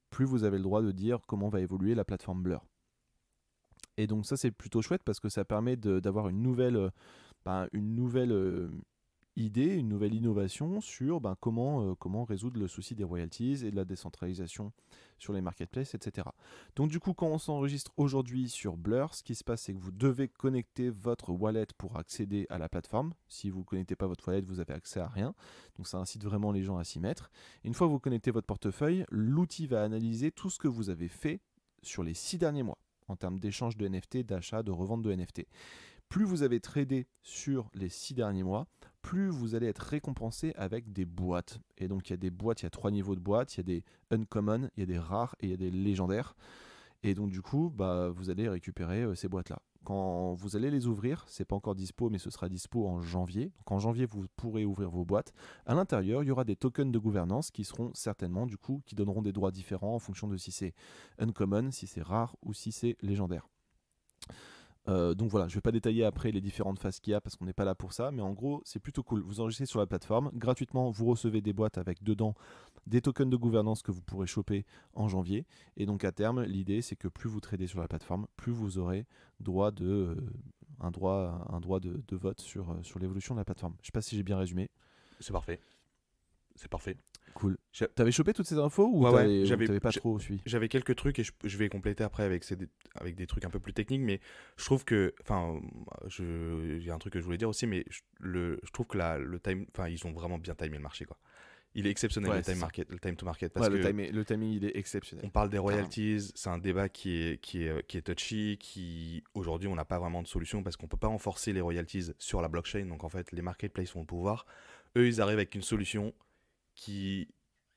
C: plus vous avez le droit de dire comment va évoluer la plateforme Blur. Et donc ça, c'est plutôt chouette parce que ça permet d'avoir une nouvelle idée, une nouvelle innovation sur comment résoudre le souci des royalties et de la décentralisation sur les marketplaces, etc. Donc du coup, quand on s'enregistre aujourd'hui sur Blur, ce qui se passe, c'est que vous devez connecter votre wallet pour accéder à la plateforme. Si vous ne connectez pas votre wallet, vous avez accès à rien. Donc ça incite vraiment les gens à s'y mettre. Et une fois que vous connectez votre portefeuille, l'outil va analyser tout ce que vous avez fait sur les 6 derniers mois en termes d'échange de NFT, d'achat, de revente de NFT. Plus vous avez tradé sur les 6 derniers mois, plus vous allez être récompensé avec des boîtes. Et donc il y a des boîtes, il y a 3 niveaux de boîtes, il y a des uncommon, il y a des rares et il y a des légendaires. Et donc du coup, vous allez récupérer ces boîtes-là. Quand vous allez les ouvrir, c'est pas encore dispo, mais ce sera dispo en janvier. Donc en janvier, vous pourrez ouvrir vos boîtes. À l'intérieur, il y aura des tokens de gouvernance qui seront certainement, du coup, qui donneront des droits différents en fonction de si c'est uncommon, si c'est rare ou si c'est légendaire. Donc voilà, je ne vais pas détailler après les différentes phases qu'il y a parce qu'on n'est pas là pour ça, mais en gros c'est plutôt cool. Vous enregistrez sur la plateforme, gratuitement vous recevez des boîtes avec dedans des tokens de gouvernance que vous pourrez choper en janvier. Et donc à terme, l'idée c'est que plus vous tradez sur la plateforme, plus vous aurez un droit de vote sur l'évolution de la plateforme. Je ne sais pas si j'ai bien résumé.
B: C'est parfait. C'est parfait.
C: Cool. T'avais chopé toutes ces infos ou t'avais pas trop suivi?
B: J'avais quelques trucs et je vais compléter après avec des trucs un peu plus techniques, mais je trouve que, il y a un truc que je voulais dire aussi, mais je trouve que ils ont vraiment bien timé le marché, quoi. Il est exceptionnel, le time to market. Parce que
C: le timing, il est exceptionnel.
B: On parle des royalties, c'est un débat qui est touchy, aujourd'hui on n'a pas vraiment de solution parce qu'on peut pas renforcer les royalties sur la blockchain, donc en fait les marketplaces ont le pouvoir. Eux, ils arrivent avec une solution qui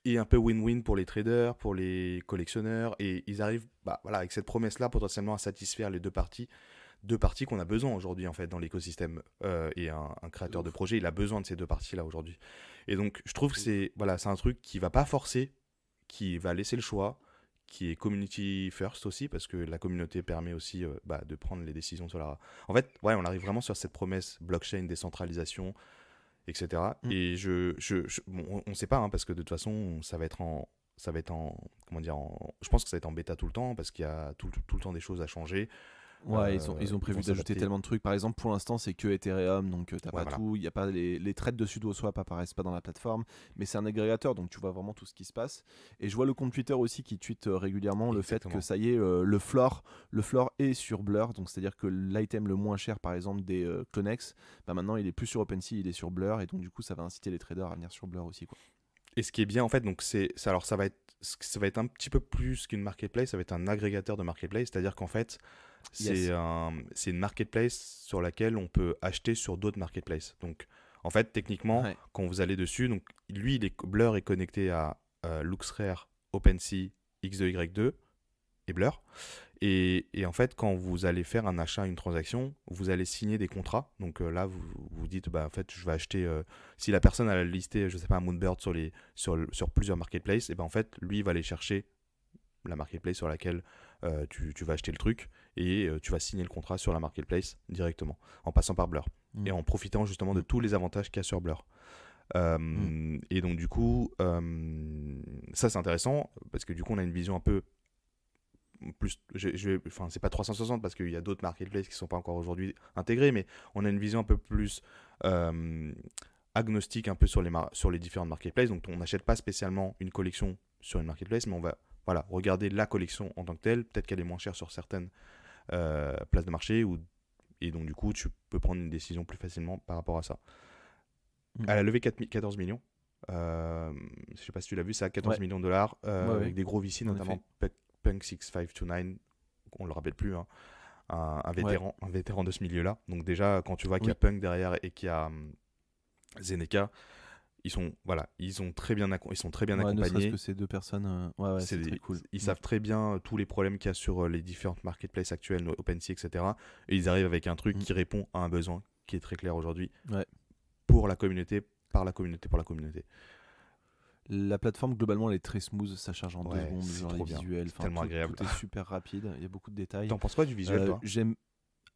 B: est un peu win-win pour les traders, pour les collectionneurs, et ils arrivent avec cette promesse-là potentiellement à satisfaire les deux parties qu'on a besoin aujourd'hui en fait dans l'écosystème, et un créateur de projet, il a besoin de ces deux parties-là aujourd'hui. Et donc je trouve que c'est un truc qui va pas forcer, qui va laisser le choix, qui est community first aussi, parce que la communauté permet aussi de prendre les décisions sur la... En fait, on arrive vraiment sur cette promesse blockchain, décentralisation, etc. Et on ne sait pas, hein, parce que de toute façon, ça va être en je pense que ça va être en bêta tout le temps, parce qu'il y a tout le temps des choses à changer.
C: Ouais, ils ont prévu d'ajouter tellement de trucs. Par exemple, pour l'instant, c'est que Ethereum, donc t'as pas tout. Il y a pas les trades de SudoSwap apparaissent pas dans la plateforme, mais c'est un agrégateur, donc tu vois vraiment tout ce qui se passe. Et je vois le compte Twitter aussi qui tweet régulièrement le fait que ça y est, le floor est sur Blur, donc c'est-à-dire que l'item le moins cher, par exemple des Clonex, maintenant il est plus sur OpenSea, il est sur Blur, et donc du coup ça va inciter les traders à venir sur Blur aussi, quoi.
B: Et ce qui est bien en fait, donc ça va être un petit peu plus qu'une marketplace, ça va être un agrégateur de marketplace, c'est-à-dire qu'en fait c'est une marketplace sur laquelle on peut acheter sur d'autres marketplaces. Donc en fait techniquement, quand vous allez dessus, donc Blur est connecté à LuxRare, OpenSea, X2Y2 et Blur. Et en fait, quand vous allez faire un achat, une transaction, vous allez signer des contrats. Donc là, vous dites, en fait, je vais acheter. Si la personne a listé, je sais pas, un Moonbird sur plusieurs marketplaces, et en fait, lui, il va aller chercher la marketplace sur laquelle tu vas acheter le truc, et tu vas signer le contrat sur la marketplace directement, en passant par Blur, et en profitant justement de tous les avantages qu'il y a sur Blur. Et donc du coup, ça c'est intéressant, parce que du coup on a une vision un peu plus, enfin c'est pas 360 parce qu'il y a d'autres marketplaces qui sont pas encore aujourd'hui intégrés, mais on a une vision un peu plus agnostique un peu sur les différentes marketplaces. Donc on n'achète pas spécialement une collection sur une marketplace, mais on va regarder la collection en tant que telle. Peut-être qu'elle est moins chère sur certaines places de marché, et donc du coup tu peux prendre une décision plus facilement par rapport à ça. Elle a levé 14 millions. Je sais pas si tu l'as vu, ça, 14 millions de dollars, avec des gros VC, notamment Punk 6529, on le rappelle plus, hein, un vétéran de ce milieu-là. Donc déjà, quand tu vois qu'il y a Punk derrière et qu'il y a Zeneca, ils sont très bien accompagnés.
C: Ne serait-ce que ces deux personnes, c'est très cool.
B: Ils savent très bien tous les problèmes qu'il y a sur les différentes marketplaces actuelles, OpenSea, etc. Et ils arrivent avec un truc qui répond à un besoin qui est très clair aujourd'hui pour la communauté, par la communauté, pour la communauté.
C: La plateforme, globalement, elle est très smooth, ça charge en 2 secondes, genre les visuels,
B: c'est tellement agréable.
C: Tout est super rapide, il y a beaucoup de détails.
B: T'en penses quoi du visuel, toi?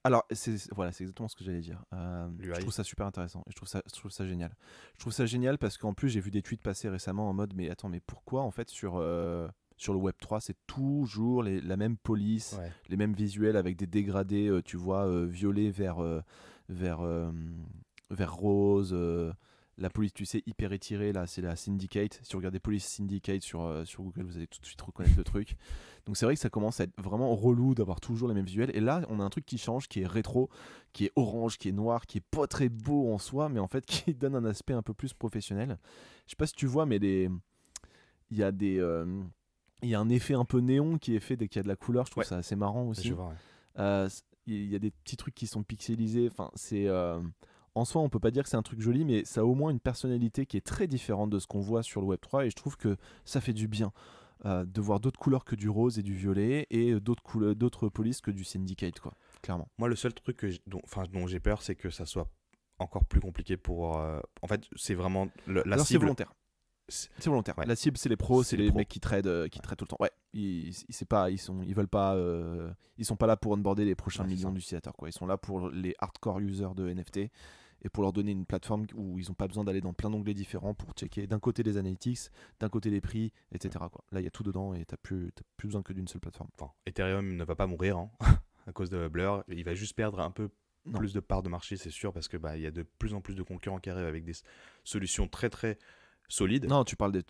C: Alors, c'est exactement ce que j'allais dire. Je trouve ça super intéressant et je trouve ça génial. Je trouve ça génial parce qu'en plus, j'ai vu des tweets passer récemment en mode, mais attends, mais pourquoi en fait sur le Web3, c'est toujours la même police, les mêmes visuels avec des dégradés, tu vois, violet vers rose. La police, tu sais, hyper étirée, là, c'est la Syndicate. Si vous regardez Police Syndicate sur Google, vous allez tout de suite reconnaître le truc. Donc c'est vrai que ça commence à être vraiment relou d'avoir toujours les mêmes visuels. Et là, on a un truc qui change, qui est rétro, qui est orange, qui est noir, qui est pas très beau en soi, mais en fait qui donne un aspect un peu plus professionnel. Je sais pas si tu vois, mais il y a un effet un peu néon qui est fait dès qu'il y a de la couleur. Je trouve ça assez marrant aussi.
B: Je vois,
C: il y a des petits trucs qui sont pixelisés. Enfin, c'est... En soi, on peut pas dire que c'est un truc joli, mais ça a au moins une personnalité qui est très différente de ce qu'on voit sur le Web3, et je trouve que ça fait du bien de voir d'autres couleurs que du rose et du violet, et d'autres polices que du Syndicate, quoi, clairement.
B: Moi, le seul truc dont j'ai peur, c'est que ça soit encore plus compliqué pour... En fait, c'est vraiment la cible...
C: C'est volontaire. C'est volontaire. La cible, c'est les pros, c'est les mecs qui trade tout le temps. Ouais, ils veulent pas, ils sont pas là pour onboarder les prochains millions d'utilisateurs, quoi. Ils sont là pour les hardcore users de NFT et pour leur donner une plateforme où ils n'ont pas besoin d'aller dans plein d'onglets différents pour checker d'un côté les analytics, d'un côté les prix, etc., quoi. Là, il y a tout dedans et t'as plus besoin que d'une seule plateforme.
B: Enfin, Ethereum ne va pas mourir à cause de Blur. Il va juste perdre un peu plus de parts de marché, c'est sûr, parce que il y a de plus en plus de concurrents qui arrivent avec des solutions très très solide.
C: Non, tu parles de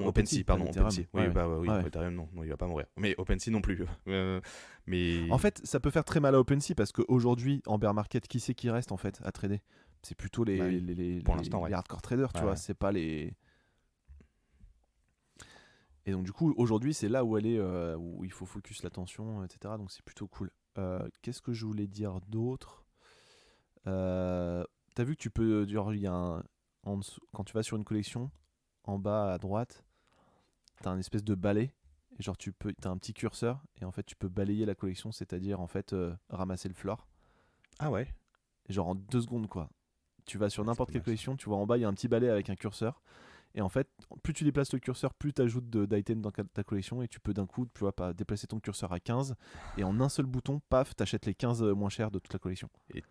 B: OpenSea, pardon, OpenSea. Oui,
C: ouais.
B: Ethereum, non, il va pas mourir. Mais OpenSea non plus. Mais
C: en fait, ça peut faire très mal à OpenSea parce qu'aujourd'hui, en bear market, qui c'est qui reste en fait à trader? C'est plutôt les hardcore traders, tu vois. C'est pas les. Et donc du coup, aujourd'hui, c'est là où elle est, où il faut focus l'attention, etc. Donc c'est plutôt cool. Qu'est-ce que je voulais dire d'autre? T'as vu que tu peux, il y a en dessous, quand tu vas sur une collection, en bas à droite, t'as un espèce de balai, et genre t'as un petit curseur, et en fait tu peux balayer la collection, c'est-à-dire en fait ramasser le floor.
B: Ah ouais.
C: Et genre en 2 secondes, quoi. Tu vas sur n'importe quelle collection, tu vois en bas il y a un petit balai avec un curseur, et en fait plus tu déplaces le curseur, plus tu ajoutes d'items dans ta collection, et tu peux d'un coup, tu vois, pas déplacer ton curseur à 15, et en un seul bouton, paf, t'achètes les 15 moins chers de toute la collection.
B: Et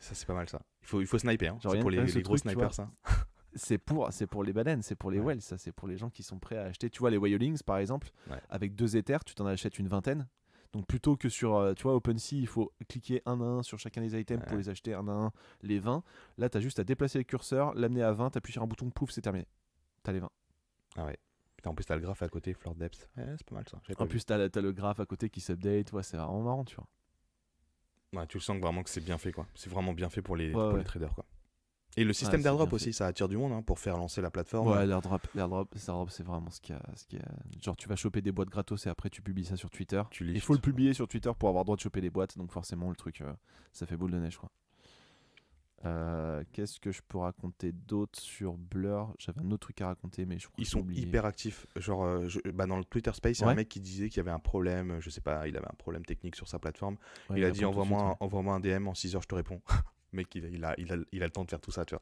B: ça c'est pas mal ça. Il faut sniper, hein. C'est pour les gros
C: truc,
B: snipers, ça.
C: C'est pour les baleines, c'est pour les whales, ça, c'est pour les gens qui sont prêts à acheter. Tu vois, les whalings par exemple, avec 2 Ethers, tu t'en achètes une vingtaine. Donc plutôt que sur, tu vois, OpenSea, il faut cliquer un à un sur chacun des items pour les acheter un à un, les 20. Là, t'as juste à déplacer le curseur, l'amener à 20, t'appuies sur un bouton, pouf, c'est terminé. T'as les 20.
B: Ah ouais. En plus, t'as le graphe à côté, floor depth. C'est pas mal ça.
C: En plus, t'as le graphe à côté qui s'update, c'est vraiment marrant, tu vois.
B: Ouais, tu le sens vraiment que c'est bien fait, quoi. C'est vraiment bien fait pour les traders, quoi. Et le système
C: Ouais,
B: d'airdrop aussi, ça attire du monde, hein, pour faire lancer la plateforme.
C: Ouais, l'airdrop, c'est vraiment ce qu'il y a. Genre, tu vas choper des boîtes gratos et après tu publies ça sur Twitter. Il faut le publier sur Twitter pour avoir le droit de choper les boîtes, donc forcément le truc, ça fait boule de neige, quoi. Qu'est-ce que je peux raconter d'autre sur Blur? J'avais un autre truc à raconter, mais je crois
B: Ils sont hyper actifs. Genre, dans le Twitter Space, il y a un mec qui disait qu'il y avait un problème, je sais pas, il avait un problème technique sur sa plateforme. Il a dit envoie-moi un DM, en 6 heures je te réponds. Mec, il a le temps de faire tout ça, tu vois.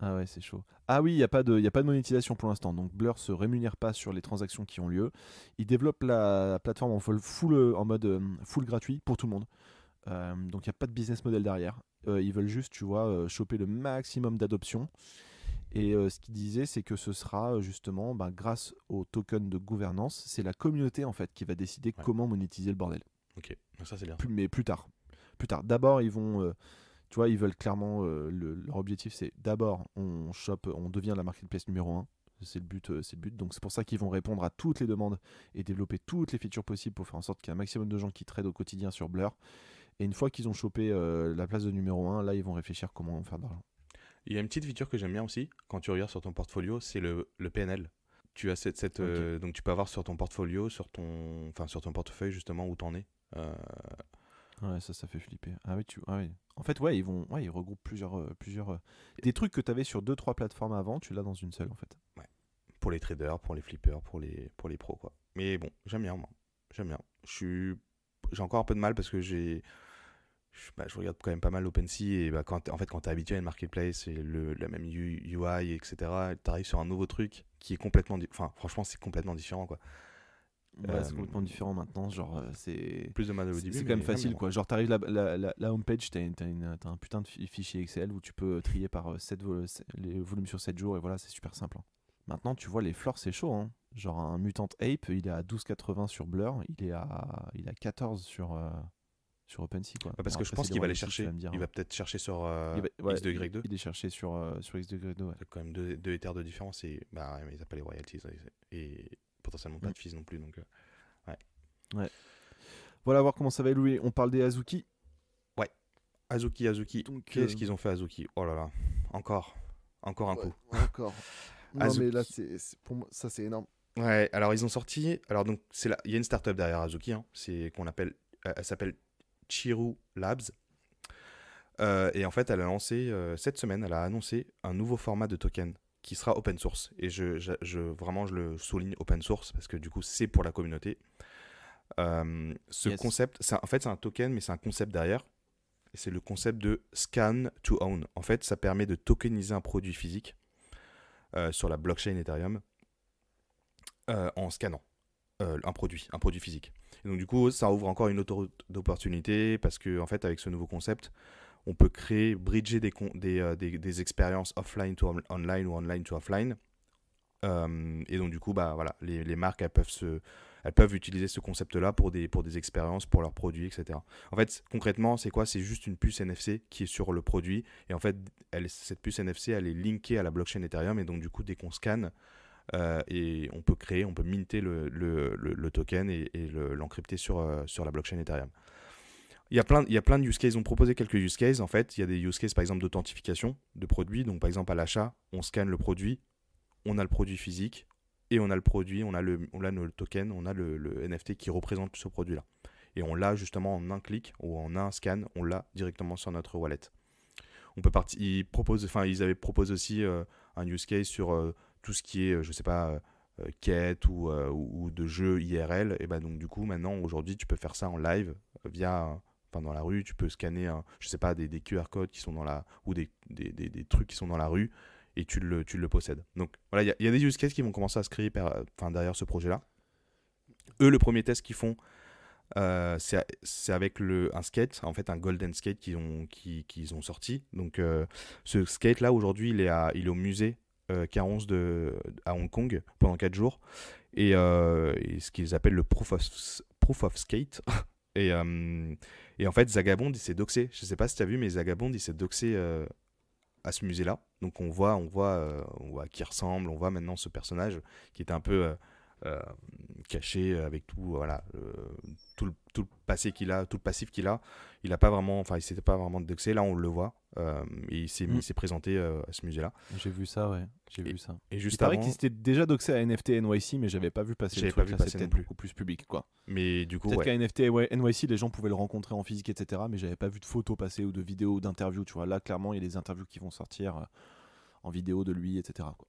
C: Ah ouais, c'est chaud. Ah oui, il n'y a pas de monétisation pour l'instant. Donc Blur se rémunère pas sur les transactions qui ont lieu. Ils développent la plateforme en mode full gratuit pour tout le monde. Donc il n'y a pas de business model derrière. Ils veulent juste, tu vois, choper le maximum d'adoption. Et ce qu'il disait, c'est que ce sera justement grâce au token de gouvernance, c'est la communauté en fait qui va décider comment monétiser le bordel.
B: Ok, ça c'est bien.
C: Mais plus tard. D'abord, ils vont, tu vois, ils veulent clairement, leur objectif, c'est d'abord, on devient la marketplace numéro 1. C'est le but. Donc c'est pour ça qu'ils vont répondre à toutes les demandes et développer toutes les features possibles pour faire en sorte qu'il y ait un maximum de gens qui tradent au quotidien sur Blur. Et une fois qu'ils ont chopé la place de numéro 1, là, ils vont réfléchir comment faire de l'argent.
B: Il y a une petite feature que j'aime bien aussi, quand tu regardes sur ton portfolio, c'est le PNL. Tu as donc tu peux avoir sur ton portfolio, sur ton portefeuille justement où t'en es.
C: Ouais, ça fait flipper. Ah oui. En fait, ils regroupent plusieurs des trucs que tu avais sur 2-3 plateformes avant, tu l'as dans une seule en fait.
B: Ouais. Pour les traders, pour les flippers, pour les pros quoi. Mais bon, j'aime bien moi. J'aime bien. J'ai encore un peu de mal parce que je regarde quand même pas mal OpenSea et quand t'es habitué à une marketplace et la même UI etc, t'arrives sur un nouveau truc qui est complètement franchement c'est complètement différent quoi.
C: Ouais, c'est complètement différent maintenant, genre c'est
B: plus de mal au début.
C: C'est quand même facile quoi. Genre t'arrives la homepage, t'as un putain de fichier Excel où tu peux trier par les volumes sur 7 jours et voilà, c'est super simple. Hein. Maintenant tu vois les floors c'est chaud hein. Genre un Mutant Ape, il est à 12,80 sur Blur, il est à 14 sur OpenSea quoi.
B: Parce que je pense qu'il va les chercher. Il va peut-être chercher sur X2Y2.
C: Il est cherché sur X2Y2. Ouais.
B: C'est quand même 2 Ethers de différence et mais ils n'ont pas les royalties et potentiellement pas de fees non plus donc
C: ouais. Voilà, voir comment ça va évoluer. On parle des Azuki.
B: Ouais. Azuki. Donc, qu'est-ce qu'ils ont fait Azuki? Oh là là. Encore un coup.
C: Encore. Non mais là pour moi ça c'est énorme.
B: Ouais, alors ils ont sorti donc il y a une startup derrière Azuki hein, elle s'appelle Chiru Labs. Et en fait, elle a lancé cette semaine, elle a annoncé un nouveau format de token qui sera open source. Et vraiment, je le souligne open source parce que du coup, c'est pour la communauté. Concept, en fait, c'est un token, mais c'est un concept derrière. Et c'est le concept de scan to own. En fait, ça permet de tokeniser un produit physique sur la blockchain Ethereum en scannant un produit physique. Et donc, du coup, ça ouvre encore une autre d'opportunité parce que, en fait, avec ce nouveau concept, on peut bridger des expériences offline to online ou online to offline. Et donc, du coup, voilà, les marques, elles peuvent utiliser ce concept-là pour des expériences, pour leurs produits, etc. En fait, concrètement, c'est quoi? C'est juste une puce NFC qui est sur le produit. Et en fait, cette puce NFC, elle est linkée à la blockchain Ethereum. Et donc, du coup, dès qu'on scanne, et on peut minter le token et l'encrypter sur la blockchain Ethereum. Il y a plein de use cases. Ils ont proposé quelques use cases. En fait, il y a des use cases, par exemple, d'authentification de produits. Donc, par exemple, à l'achat, on scanne le produit, on a le produit physique et on a le produit, on a le token, on a le NFT qui représente ce produit-là. Et on l'a justement en un clic ou en un scan, on l'a directement sur notre wallet. Ils avaient proposé aussi un use case sur tout ce qui est, je sais pas, quête ou de jeux IRL. Et donc du coup, maintenant, aujourd'hui, tu peux faire ça en live dans la rue, tu peux scanner, je sais pas, des QR codes qui sont ou des trucs qui sont dans la rue et tu le possèdes. Donc voilà, il y a des use cases qui vont commencer à se créer derrière ce projet-là. Eux, le premier test qu'ils font, c'est avec un skate, en fait un golden skate qu'ils ont sorti. Donc ce skate là aujourd'hui il est au musée K11 à Hong Kong pendant 4 jours et ce qu'ils appellent le proof of skate. Et en fait Zagabond il s'est doxé, je sais pas si tu as vu mais Zagabond il s'est doxé à ce musée là. Donc on voit à qui ressemble, on voit maintenant ce personnage qui était un peu caché avec tout le passé qu'il a, tout le passif qu'il a. Il s'était pas vraiment doxé. Là on le voit et il s'est présenté à ce musée là.
C: J'ai vu ça, ouais. Vu ça.
B: Et juste
C: il paraît
B: avant,
C: qu'il s'était déjà doxé à NFT NYC, mais j'avais pas vu passer le truc là. C'était beaucoup plus public quoi.
B: Mais du coup
C: peut-être qu'à NFT NYC les gens pouvaient le rencontrer en physique etc, mais j'avais pas vu de photos passer ou de vidéos ou d'interviews, tu vois. Là clairement il y a des interviews qui vont sortir en vidéo de lui etc quoi.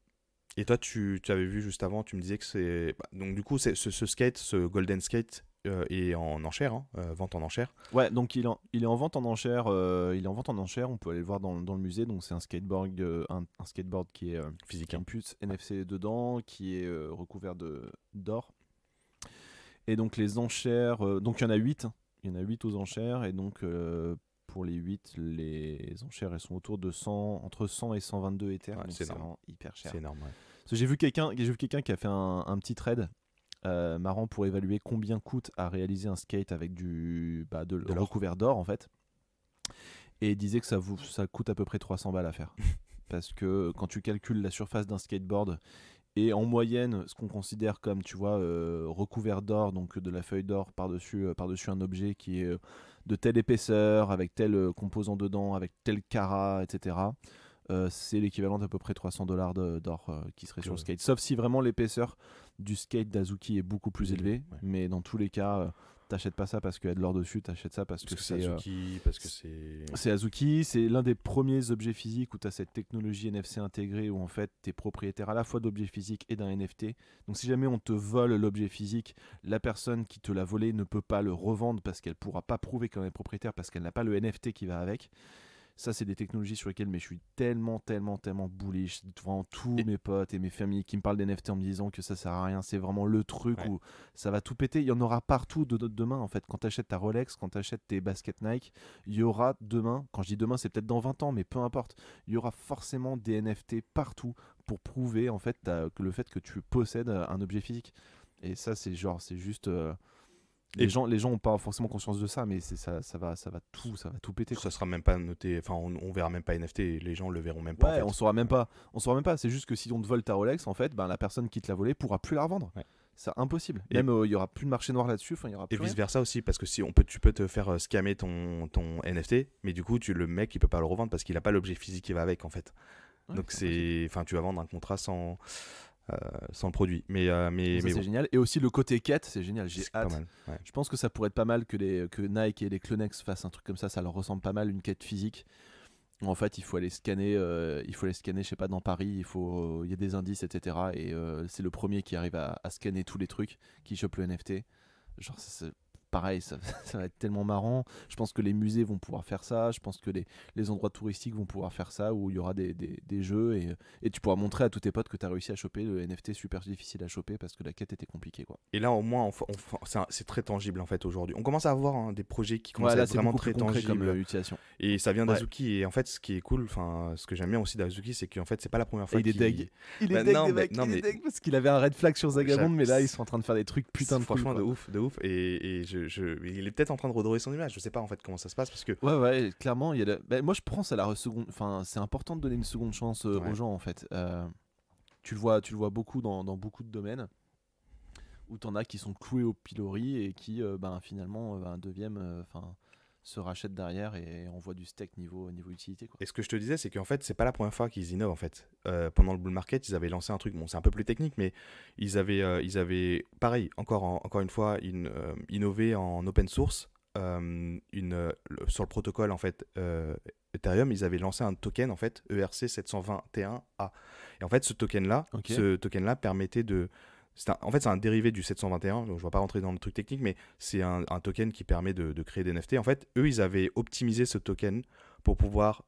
B: Et toi, tu avais vu juste avant, tu me disais que c'est... donc du coup, ce skate, ce golden skate est en enchère, vente en enchère.
C: Ouais, donc il est en vente en enchère. On peut aller le voir dans le musée. Donc c'est un skateboard, un skateboard qui est physique, un puce NFC dedans, qui est recouvert d'or. Et donc les enchères, donc il y en a 8. Il y en a 8 aux enchères. Et donc pour les 8, les enchères elles sont autour de 100, entre 100 et 122 Ethers.
B: Ouais,
C: donc
B: c'est
C: c'est
B: énorme.
C: vraiment hyper cher.
B: C'est énorme. Ouais.
C: Parce que j'ai vu quelqu'un qui a fait un petit trade marrant pour évaluer combien coûte à réaliser un skate avec de
B: l'or.
C: recouvert d'or en fait. Et il disait que ça coûte à peu près 300 balles à faire. Parce que quand tu calcules la surface d'un skateboard et en moyenne ce qu'on considère comme tu vois recouvert d'or, donc de la feuille d'or par-dessus un objet qui est de telle épaisseur, avec tel composant dedans, avec tel carat, etc. C'est l'équivalent d'à peu près $300 d'or qui serait sur le skate. Sauf si vraiment l'épaisseur du skate d'Azuki est beaucoup plus élevée.
B: Ouais.
C: Mais dans tous les cas, t'achètes pas ça parce qu'il y a de l'or dessus, t'achètes ça parce que c'est
B: Azuki, parce que c'est...
C: C'est Azuki, c'est l'un des premiers objets physiques où tu as cette technologie NFC intégrée où en fait tu es propriétaire à la fois d'objets physiques et d'un NFT. Donc si jamais on te vole l'objet physique, la personne qui te l'a volé ne peut pas le revendre parce qu'elle pourra pas prouver qu'elle est propriétaire parce qu'elle n'a pas le NFT qui va avec. Ça, c'est des technologies sur lesquelles mais je suis tellement bullish. Vraiment, tous mes potes et mes familles qui me parlent d'NFT en me disant que ça sert à rien, c'est vraiment le truc où ça va tout péter. Il y en aura partout demain, en fait. Quand tu achètes ta Rolex, quand tu achètes tes baskets Nike, il y aura demain, quand je dis demain, c'est peut-être dans 20 ans, mais peu importe, il y aura forcément des NFT partout pour prouver en fait que le fait que tu possèdes un objet physique. Et ça, c'est juste... Les gens ont pas forcément conscience de ça, mais ça va tout péter.
B: Ça sera même pas noté, enfin on verra même pas NFT, les gens le verront même pas.
C: Ouais, en fait. on saura même pas. C'est juste que si on te vole ta Rolex, en fait, la personne qui te l'a volée pourra plus la revendre. Ouais. C'est impossible. Même il y aura plus de marché noir là-dessus. Il y aura plus
B: et vice versa aussi, parce que si tu peux te faire scammer ton NFT, mais du coup le mec il peut pas le revendre parce qu'il a pas l'objet physique qui va avec en fait. Ouais, donc tu vas vendre un contrat sans le produit, mais
C: c'est génial. Et aussi le côté quête, c'est génial. J'ai hâte.
B: Mal, ouais.
C: Je pense que ça pourrait être pas mal que Nike et les Clonex fassent un truc comme ça. Ça leur ressemble pas mal, une quête physique. En fait, il faut aller scanner, je sais pas, dans Paris. Il y a des indices, etc. Et c'est le premier qui arrive à scanner tous les trucs, qui chope le NFT. Genre, pareil, ça va être tellement marrant. Je pense que les musées vont pouvoir faire ça. Je pense que les endroits touristiques vont pouvoir faire ça, où il y aura des jeux et tu pourras montrer à tous tes potes que tu as réussi à choper le NFT super difficile à choper parce que la quête était compliquée, quoi.
B: Et là, au moins, c'est très tangible en fait aujourd'hui. On commence à avoir des projets qui commencent à être vraiment très tangibles
C: comme utilisation.
B: Et ça vient d'Azuki. Et en fait, ce qui est cool, ce que j'aime bien aussi d'Azuki, c'est qu'en fait, c'est pas la première fois
C: qu'il est deg. Il est deg parce qu'il avait un red flag sur Zagabond, mais là, ils sont en train de faire des trucs putain de cool.
B: Franchement, de ouf. Et il est peut-être en train de redorer son image. Je sais pas en fait comment ça se passe parce que.
C: Ouais, clairement, moi je pense à la seconde. Enfin, c'est important de donner une seconde chance aux gens en fait. Tu le vois beaucoup dans beaucoup de domaines où t'en as qui sont cloués au pilori et qui finalement se rachètent derrière et envoient du steak niveau utilité, quoi.
B: Et ce que je te disais, c'est qu'en fait, c'est pas la première fois qu'ils innovent en fait. Pendant le bull market, ils avaient lancé un truc, bon, c'est un peu plus technique, mais ils avaient pareil, encore une fois, innové en open source. Sur le protocole en fait Ethereum, ils avaient lancé un token en fait ERC721A. Et en fait, ce token là permettait de c'est un dérivé du 721, donc je ne vais pas rentrer dans le truc technique, mais c'est un token qui permet de créer des NFT. En fait, eux, ils avaient optimisé ce token pour pouvoir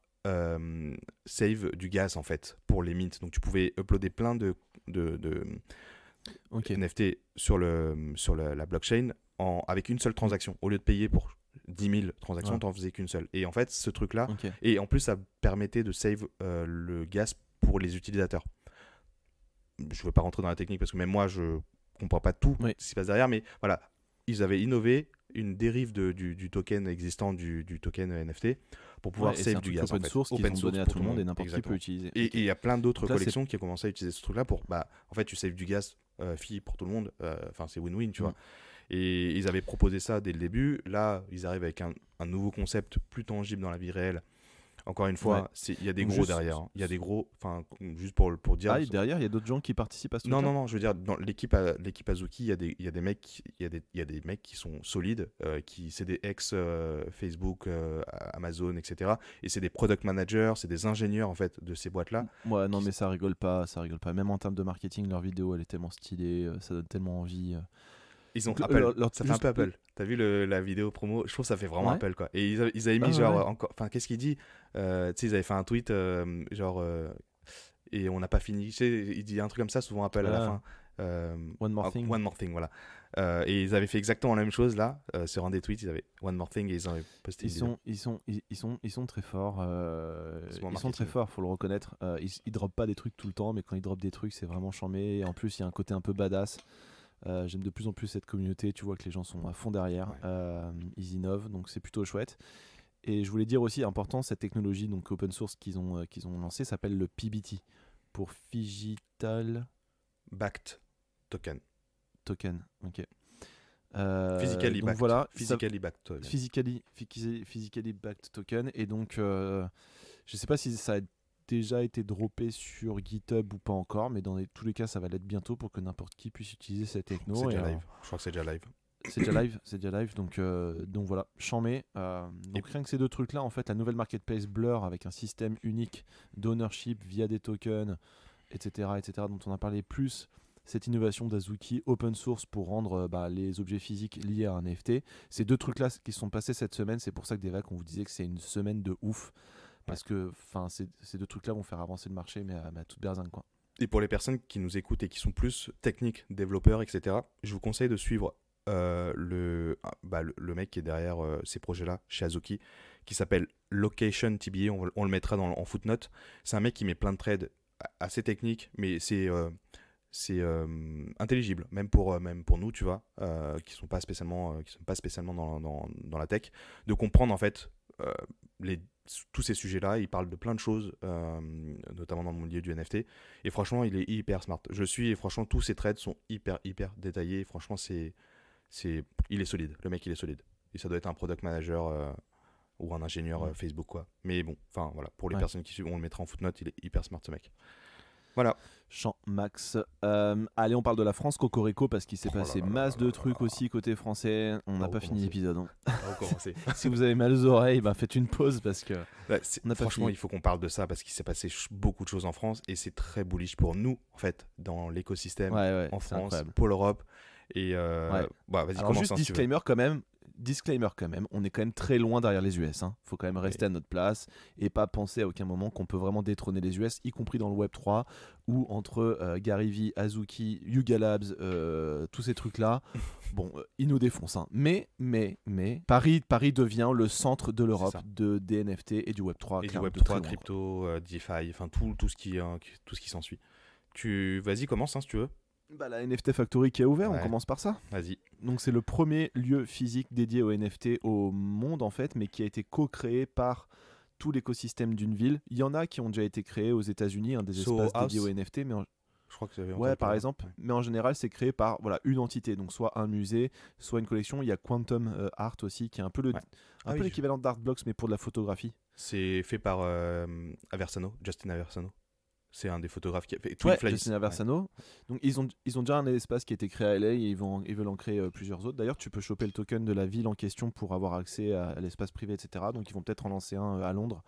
B: save du gas, en fait, pour les mints. Donc, tu pouvais uploader plein de NFT sur la blockchain avec une seule transaction. Au lieu de payer pour 10 000 transactions, tu n'en faisais qu'une seule. Et en fait, ce truc-là, et en plus, ça permettait de save le gas pour les utilisateurs. Je ne veux pas rentrer dans la technique parce que même moi, je ne comprends pas tout ce qui se passe derrière, mais voilà, ils avaient innové une dérive du token existant du token NFT pour pouvoir save du gaz.
C: Open source qu'ils ont donné à tout le monde et n'importe qui peut utiliser.
B: Et il y a plein d'autres collections qui ont commencé à utiliser ce truc-là pour, en fait, tu saves du gaz pour tout le monde. Enfin, c'est win-win, tu vois. Et ils avaient proposé ça dès le début. Là, ils arrivent avec un nouveau concept plus tangible dans la vie réelle. Encore une fois, il y a des gros derrière. Il y a des gros, juste pour dire.
C: Ah, derrière, il y a d'autres gens qui participent à ce truc-là.
B: Non, je veux dire, dans l'équipe Azuki, il y a des mecs qui sont solides, c'est des ex Facebook, Amazon, etc. Et c'est des product managers, c'est des ingénieurs en fait de ces boîtes-là.
C: Ouais, non, mais ça rigole pas. Même en termes de marketing, leur vidéo, elle est tellement stylée, ça donne tellement envie.
B: Ils ont Apple, ça fait un peu Apple. T'as vu la vidéo promo? Je trouve que ça fait vraiment Apple, quoi. Et ils avaient mis encore. Enfin, qu'est-ce qu'il dit? Tu sais, ils avaient fait un tweet et on n'a pas fini. Tu sais, il dit un truc comme ça souvent Apple à la fin.
C: One More Thing.
B: One More Thing, voilà. Et ils avaient fait exactement la même chose là, sur un des tweets, ils avaient One More Thing et ils avaient posté une vidéo.
C: Ils sont très forts. Ils sont
B: marketing.
C: très forts, faut le reconnaître. Ils droppent pas des trucs tout le temps, mais quand ils droppent des trucs, c'est vraiment charmé. Et en plus, il y a un côté un peu badass. J'aime de plus en plus cette communauté. Tu vois que les gens sont à fond derrière. Ils innovent, donc c'est plutôt chouette. Et je voulais dire aussi, important, cette technologie donc open source qu'ils ont lancée s'appelle le PBT pour Phygital
B: Backed Token.
C: Token. Ok.
B: Physically
C: donc
B: backed.
C: voilà,
B: Physically backed token.
C: physically backed token. Et donc, je sais pas si ça a déjà été droppé sur GitHub ou pas encore, mais dans tous les cas, ça va l'être bientôt pour que n'importe qui puisse utiliser cette techno.
B: C'est déjà live. Je crois que c'est déjà live.
C: C'est déjà live, donc voilà, chambé. Donc rien que ces deux trucs-là, en fait, la nouvelle marketplace Blur avec un système unique d'ownership via des tokens, etc., dont on a parlé, plus cette innovation d'Azuki open source pour rendre les objets physiques liés à un NFT. Ces deux trucs-là qui sont passés cette semaine, c'est pour ça que Devac, on vous disait que c'est une semaine de ouf, parce que ces deux trucs-là vont faire avancer le marché, mais à toute berzingue, quoi.
B: Et pour les personnes qui nous écoutent et qui sont plus techniques, développeurs, etc., je vous conseille de suivre le mec qui est derrière ces projets-là chez Azuki, qui s'appelle Location TBA, on le mettra en footnote. C'est un mec qui met plein de trades assez techniques, mais c'est intelligible, même pour nous, tu vois, qui sont pas spécialement dans la tech, de comprendre en fait tous ces sujets-là. Il parle de plein de choses, notamment dans le milieu du NFT, et franchement il est hyper smart. Et franchement tous ces trades sont hyper détaillés, et franchement il est solide, le mec il est solide, et ça doit être un product manager ou un ingénieur Facebook, quoi. Mais bon, enfin voilà, pour les personnes qui suivent, on le mettra en footnote, il est hyper smart ce mec. Voilà.
C: Champ max. Allez, on parle de la France Cocorico parce qu'il s'est passé masse de trucs aussi côté français. On n'a pas fini l'épisode. Hein.
B: On va recommencer.
C: Si vous avez mal aux oreilles, faites une pause parce que.
B: Franchement, il faut qu'on parle de ça parce qu'il s'est passé beaucoup de choses en France et c'est très bullish pour nous, en fait, dans l'écosystème en France,
C: incroyable.
B: pour l'Europe. Et vas-y,
C: alors juste disclaimer quand même, on est quand même très loin derrière les US. Faut quand même rester à notre place et pas penser à aucun moment qu'on peut vraiment détrôner les US, y compris dans le Web 3, où entre Gary Vee, Azuki, Yuga Labs, tous ces trucs-là, ils nous défoncent. Mais Paris devient le centre de l'Europe des NFT et du Web 3.
B: Et du Web 3, crypto, DeFi, enfin tout ce qui s'ensuit. Vas-y, commence si tu veux.
C: La NFT Factory qui est ouvert, on commence par ça.
B: Vas-y.
C: Donc c'est le premier lieu physique dédié aux NFT au monde en fait, mais qui a été co-créé par tout l'écosystème d'une ville. Il y en a qui ont déjà été créés aux États-Unis, des espaces dédiés aux NFT, mais
B: je crois que ça avait
C: par exemple. Ouais. Mais en général, c'est créé par une entité, donc soit un musée, soit une collection. Il y a Quantum Art aussi, qui est un peu l'équivalent d'Artblocks, mais pour de la photographie.
B: C'est fait par Justin Aversano. C'est un des photographes qui a fait Twin Flames.
C: Justin Aversano. Ouais. Donc ils ont déjà un espace qui a été créé à LA et ils veulent en créer plusieurs autres. D'ailleurs, tu peux choper le token de la ville en question pour avoir accès à l'espace privé, etc. Donc ils vont peut-être en lancer un à Londres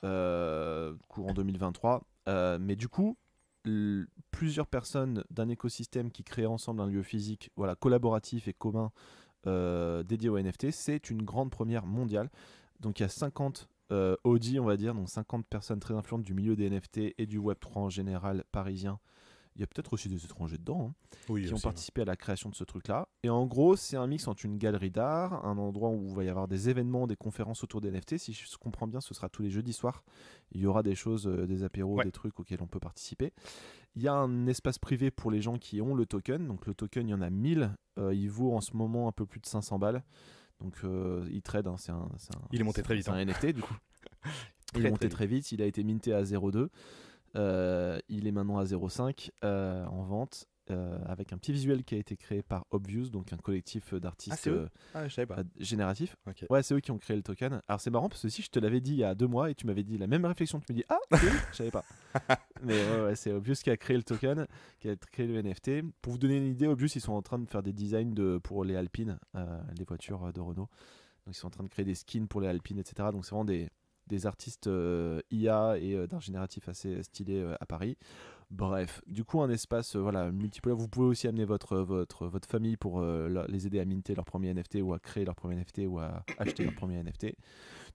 C: courant 2023. Mais du coup, plusieurs personnes d'un écosystème qui créent ensemble un lieu physique, collaboratif et commun dédié au NFT, c'est une grande première mondiale. Donc il y a 50 Audi, on va dire, donc 50 personnes très influentes du milieu des NFT et du Web3 en général parisien. Il y a peut-être aussi des étrangers dedans qui ont participé à la création de ce truc-là. Et en gros, c'est un mix entre une galerie d'art, un endroit où il va y avoir des événements, des conférences autour des NFT. Si je comprends bien, ce sera tous les jeudis soirs. Il y aura des choses, des apéros, des trucs auxquels on peut participer. Il y a un espace privé pour les gens qui ont le token. Donc le token, il y en a 1000. Il vaut en ce moment un peu plus de 500 balles. Donc il trade,
B: il est monté très vite.
C: C'est un NFT du coup. Il est monté très vite, il a été minté à 0,2. Il est maintenant à 0,5 en vente. Avec un petit visuel qui a été créé par Obvious, donc un collectif d'artistes
B: je savais pas.
C: génératifs.
B: Okay.
C: Ouais, c'est eux qui ont créé le token. Alors c'est marrant parce que si je te l'avais dit il y a 2 mois et tu m'avais dit la même réflexion, tu me dis je savais pas. Mais c'est Obvious qui a créé le token, qui a créé le NFT. Pour vous donner une idée, Obvious ils sont en train de faire des designs pour les Alpines, les voitures de Renault. Donc ils sont en train de créer des skins pour les Alpines, etc. Donc c'est vraiment des artistes IA et d'art génératif assez stylés à Paris. Bref, du coup, un espace voilà, multipolaire. Vous pouvez aussi amener votre famille pour les aider à minter leur premier NFT ou à créer leur premier NFT ou à acheter leur premier NFT.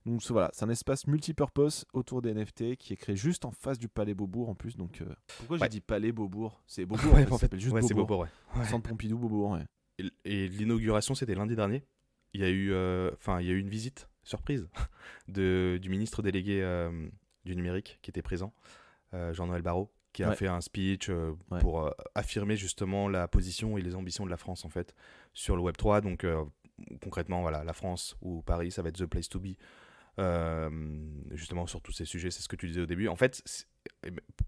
C: Donc voilà, c'est un espace multipurpose autour des NFT qui est créé juste en face du Palais Beaubourg en plus. Donc pourquoi j'ai dit Palais Beaubourg? C'est Beaubourg,
B: Ouais,
C: ça s'appelle juste
B: c'est
C: Beaubourg.
B: Beaubourg, ouais.
C: Centre Pompidou, Beaubourg, ouais.
B: Et l'inauguration, c'était lundi dernier. Il y a eu une visite surprise du ministre délégué du numérique qui était présent, Jean-Noël Barrot, qui a fait un speech pour affirmer justement la position et les ambitions de la France en fait sur le Web3. Donc concrètement, voilà, la France ou Paris, ça va être the place to be. Justement sur tous ces sujets, c'est ce que tu disais au début. En fait,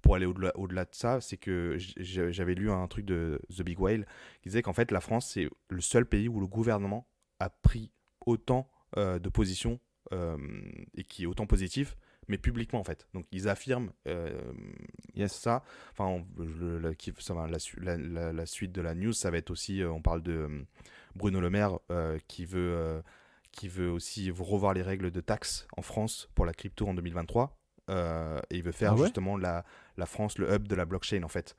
B: pour aller au-delà de ça, c'est que j'avais lu un truc de The Big Whale qui disait qu'en fait la France c'est le seul pays où le gouvernement a pris autant de positions et qui est autant positif, mais publiquement en fait. Donc ils affirment ça. Enfin, la suite de la news, ça va être aussi, on parle de Bruno Le Maire qui veut aussi revoir les règles de taxes en France pour la crypto en 2023. Et il veut faire justement la France le hub de la blockchain en fait.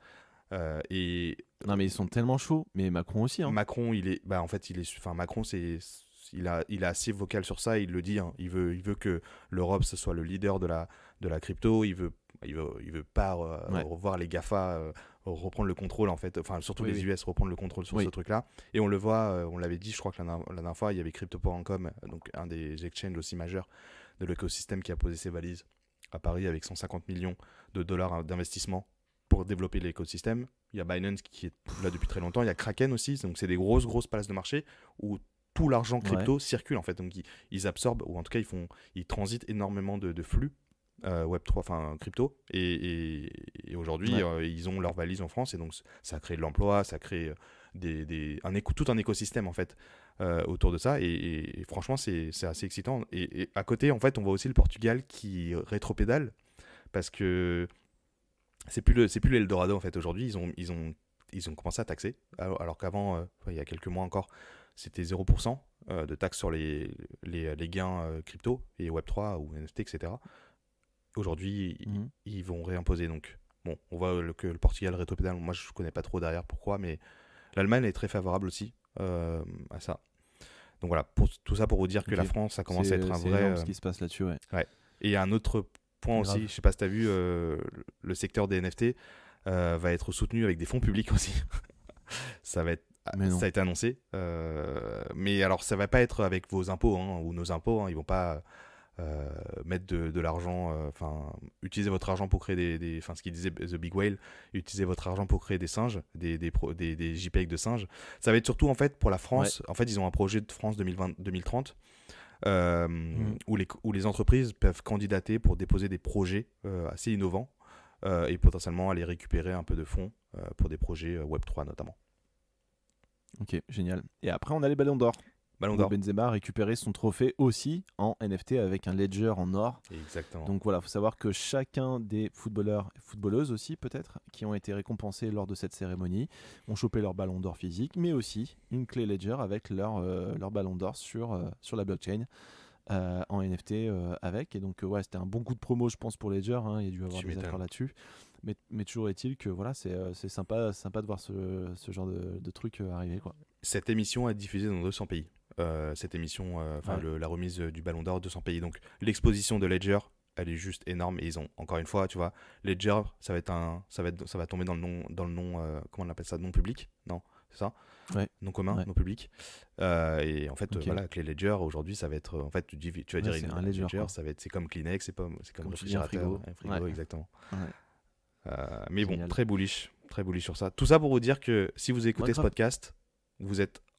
C: Non mais ils sont tellement chauds, mais Macron aussi. Hein.
B: Macron, Macron il est assez vocal sur ça. Il le dit. Hein, il veut que l'Europe ce soit le leader de la crypto. Il veut pas revoir les GAFA reprendre le contrôle en fait, enfin surtout les US reprendre le contrôle sur ce truc là, et on le voit, on l'avait dit je crois que la dernière fois il y avait Crypto.com, donc un des exchanges aussi majeurs de l'écosystème qui a posé ses valises à Paris avec 150 millions de dollars d'investissement pour développer l'écosystème. Il y a Binance qui est là depuis très longtemps, il y a Kraken aussi, donc c'est des grosses places de marché où tout l'argent crypto circule en fait, donc ils absorbent, ou en tout cas ils transitent énormément de flux Web3, enfin crypto, et aujourd'hui ils ont leur valise en France, et donc ça crée de l'emploi, ça crée tout un écosystème en fait autour de ça, et franchement c'est assez excitant. Et à côté en fait on voit aussi le Portugal qui rétropédale, parce que c'est plus l'Eldorado en fait. Aujourd'hui ils ont commencé à taxer, alors qu'avant il y a quelques mois encore c'était 0% de taxes sur les gains crypto et Web3 ou NFT, etc. Aujourd'hui, ils vont réimposer. Donc, bon, on voit que le Portugal rétropédale. Moi, je connais pas trop derrière pourquoi, mais l'Allemagne est très favorable aussi à ça. Donc voilà, tout ça pour vous dire que la France, ça commence à être un vrai.
C: Ce qui se passe là-dessus, ouais.
B: Et il y a un autre point aussi, je sais pas si tu as vu, le secteur des NFT va être soutenu avec des fonds publics aussi. Ça va a été annoncé. Mais alors, ça va pas être avec vos impôts ou nos impôts. Hein, ils vont pas mettre de l'argent, utiliser votre argent pour créer ce qu'il disait The Big Whale, utiliser votre argent pour créer des singes, des JPEG de singes. Ça va être surtout en fait pour la France. En fait, ils ont un projet de France 2030 où les entreprises peuvent candidater pour déposer des projets assez innovants et potentiellement aller récupérer un peu de fonds pour des projets Web3 notamment.
C: Ok, génial. Et après, on a les ballons d'or. Benzema a récupéré son trophée aussi en NFT avec un ledger en or.
B: Exactement.
C: Donc voilà, il faut savoir que chacun des footballeurs et footballeuses aussi peut-être qui ont été récompensés lors de cette cérémonie ont chopé leur ballon d'or physique, mais aussi une clé ledger avec leur ballon d'or sur la blockchain en NFT avec. Et donc c'était un bon coup de promo je pense pour Ledger, hein, il y a dû avoir des accords là-dessus. Mais toujours est-il que voilà, c'est sympa de voir ce genre de truc arriver, quoi.
B: Cette émission est diffusée dans 200 pays. Cette émission, la remise du Ballon d'Or, 200 pays. Donc l'exposition de Ledger, elle est juste énorme. Et ils ont, encore une fois, tu vois, Ledger, ça va tomber dans le nom, comment on appelle ça, nom public, non, c'est ça, nom commun, nom public. Et en fait, voilà, avec les Ledger aujourd'hui, ça va être, en fait, tu vas dire
C: un Ledger,
B: c'est comme Kleenex, c'est comme le
C: réfrigérateur,
B: un frigo, exactement. Mais
C: Génial.
B: bon, très bullish sur ça. Tout ça pour vous dire que si vous écoutez ce podcast,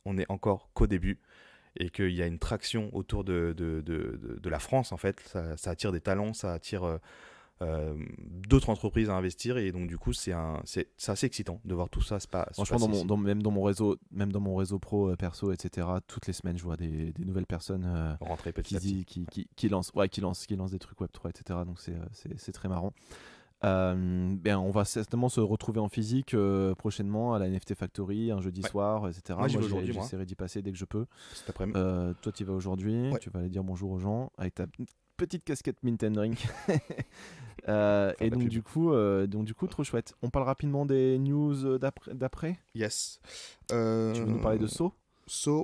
B: on est encore qu'au début, et qu'il y a une traction autour de la France en fait. Ça attire des talents, ça attire d'autres entreprises à investir, et donc du coup c'est assez excitant de voir tout ça se passer.
C: Franchement, même dans mon réseau pro perso, etc., toutes les semaines je vois des nouvelles personnes
B: rentrer petit à petit
C: qui lancent des trucs Web3, etc. Donc c'est très marrant. On va certainement se retrouver en physique prochainement à la NFT Factory un jeudi soir, etc.
B: Moi aujourd'hui,
C: j'essaierai d'y passer dès que je peux.
B: Cet après-midi.
C: Toi tu y vas aujourd'hui, tu vas aller dire bonjour aux gens avec ta petite casquette Mint and Drink. Et
B: la
C: donc
B: pub.
C: du coup, trop chouette. On parle rapidement des news d'après.
B: Yes.
C: Tu veux nous parler de Saw?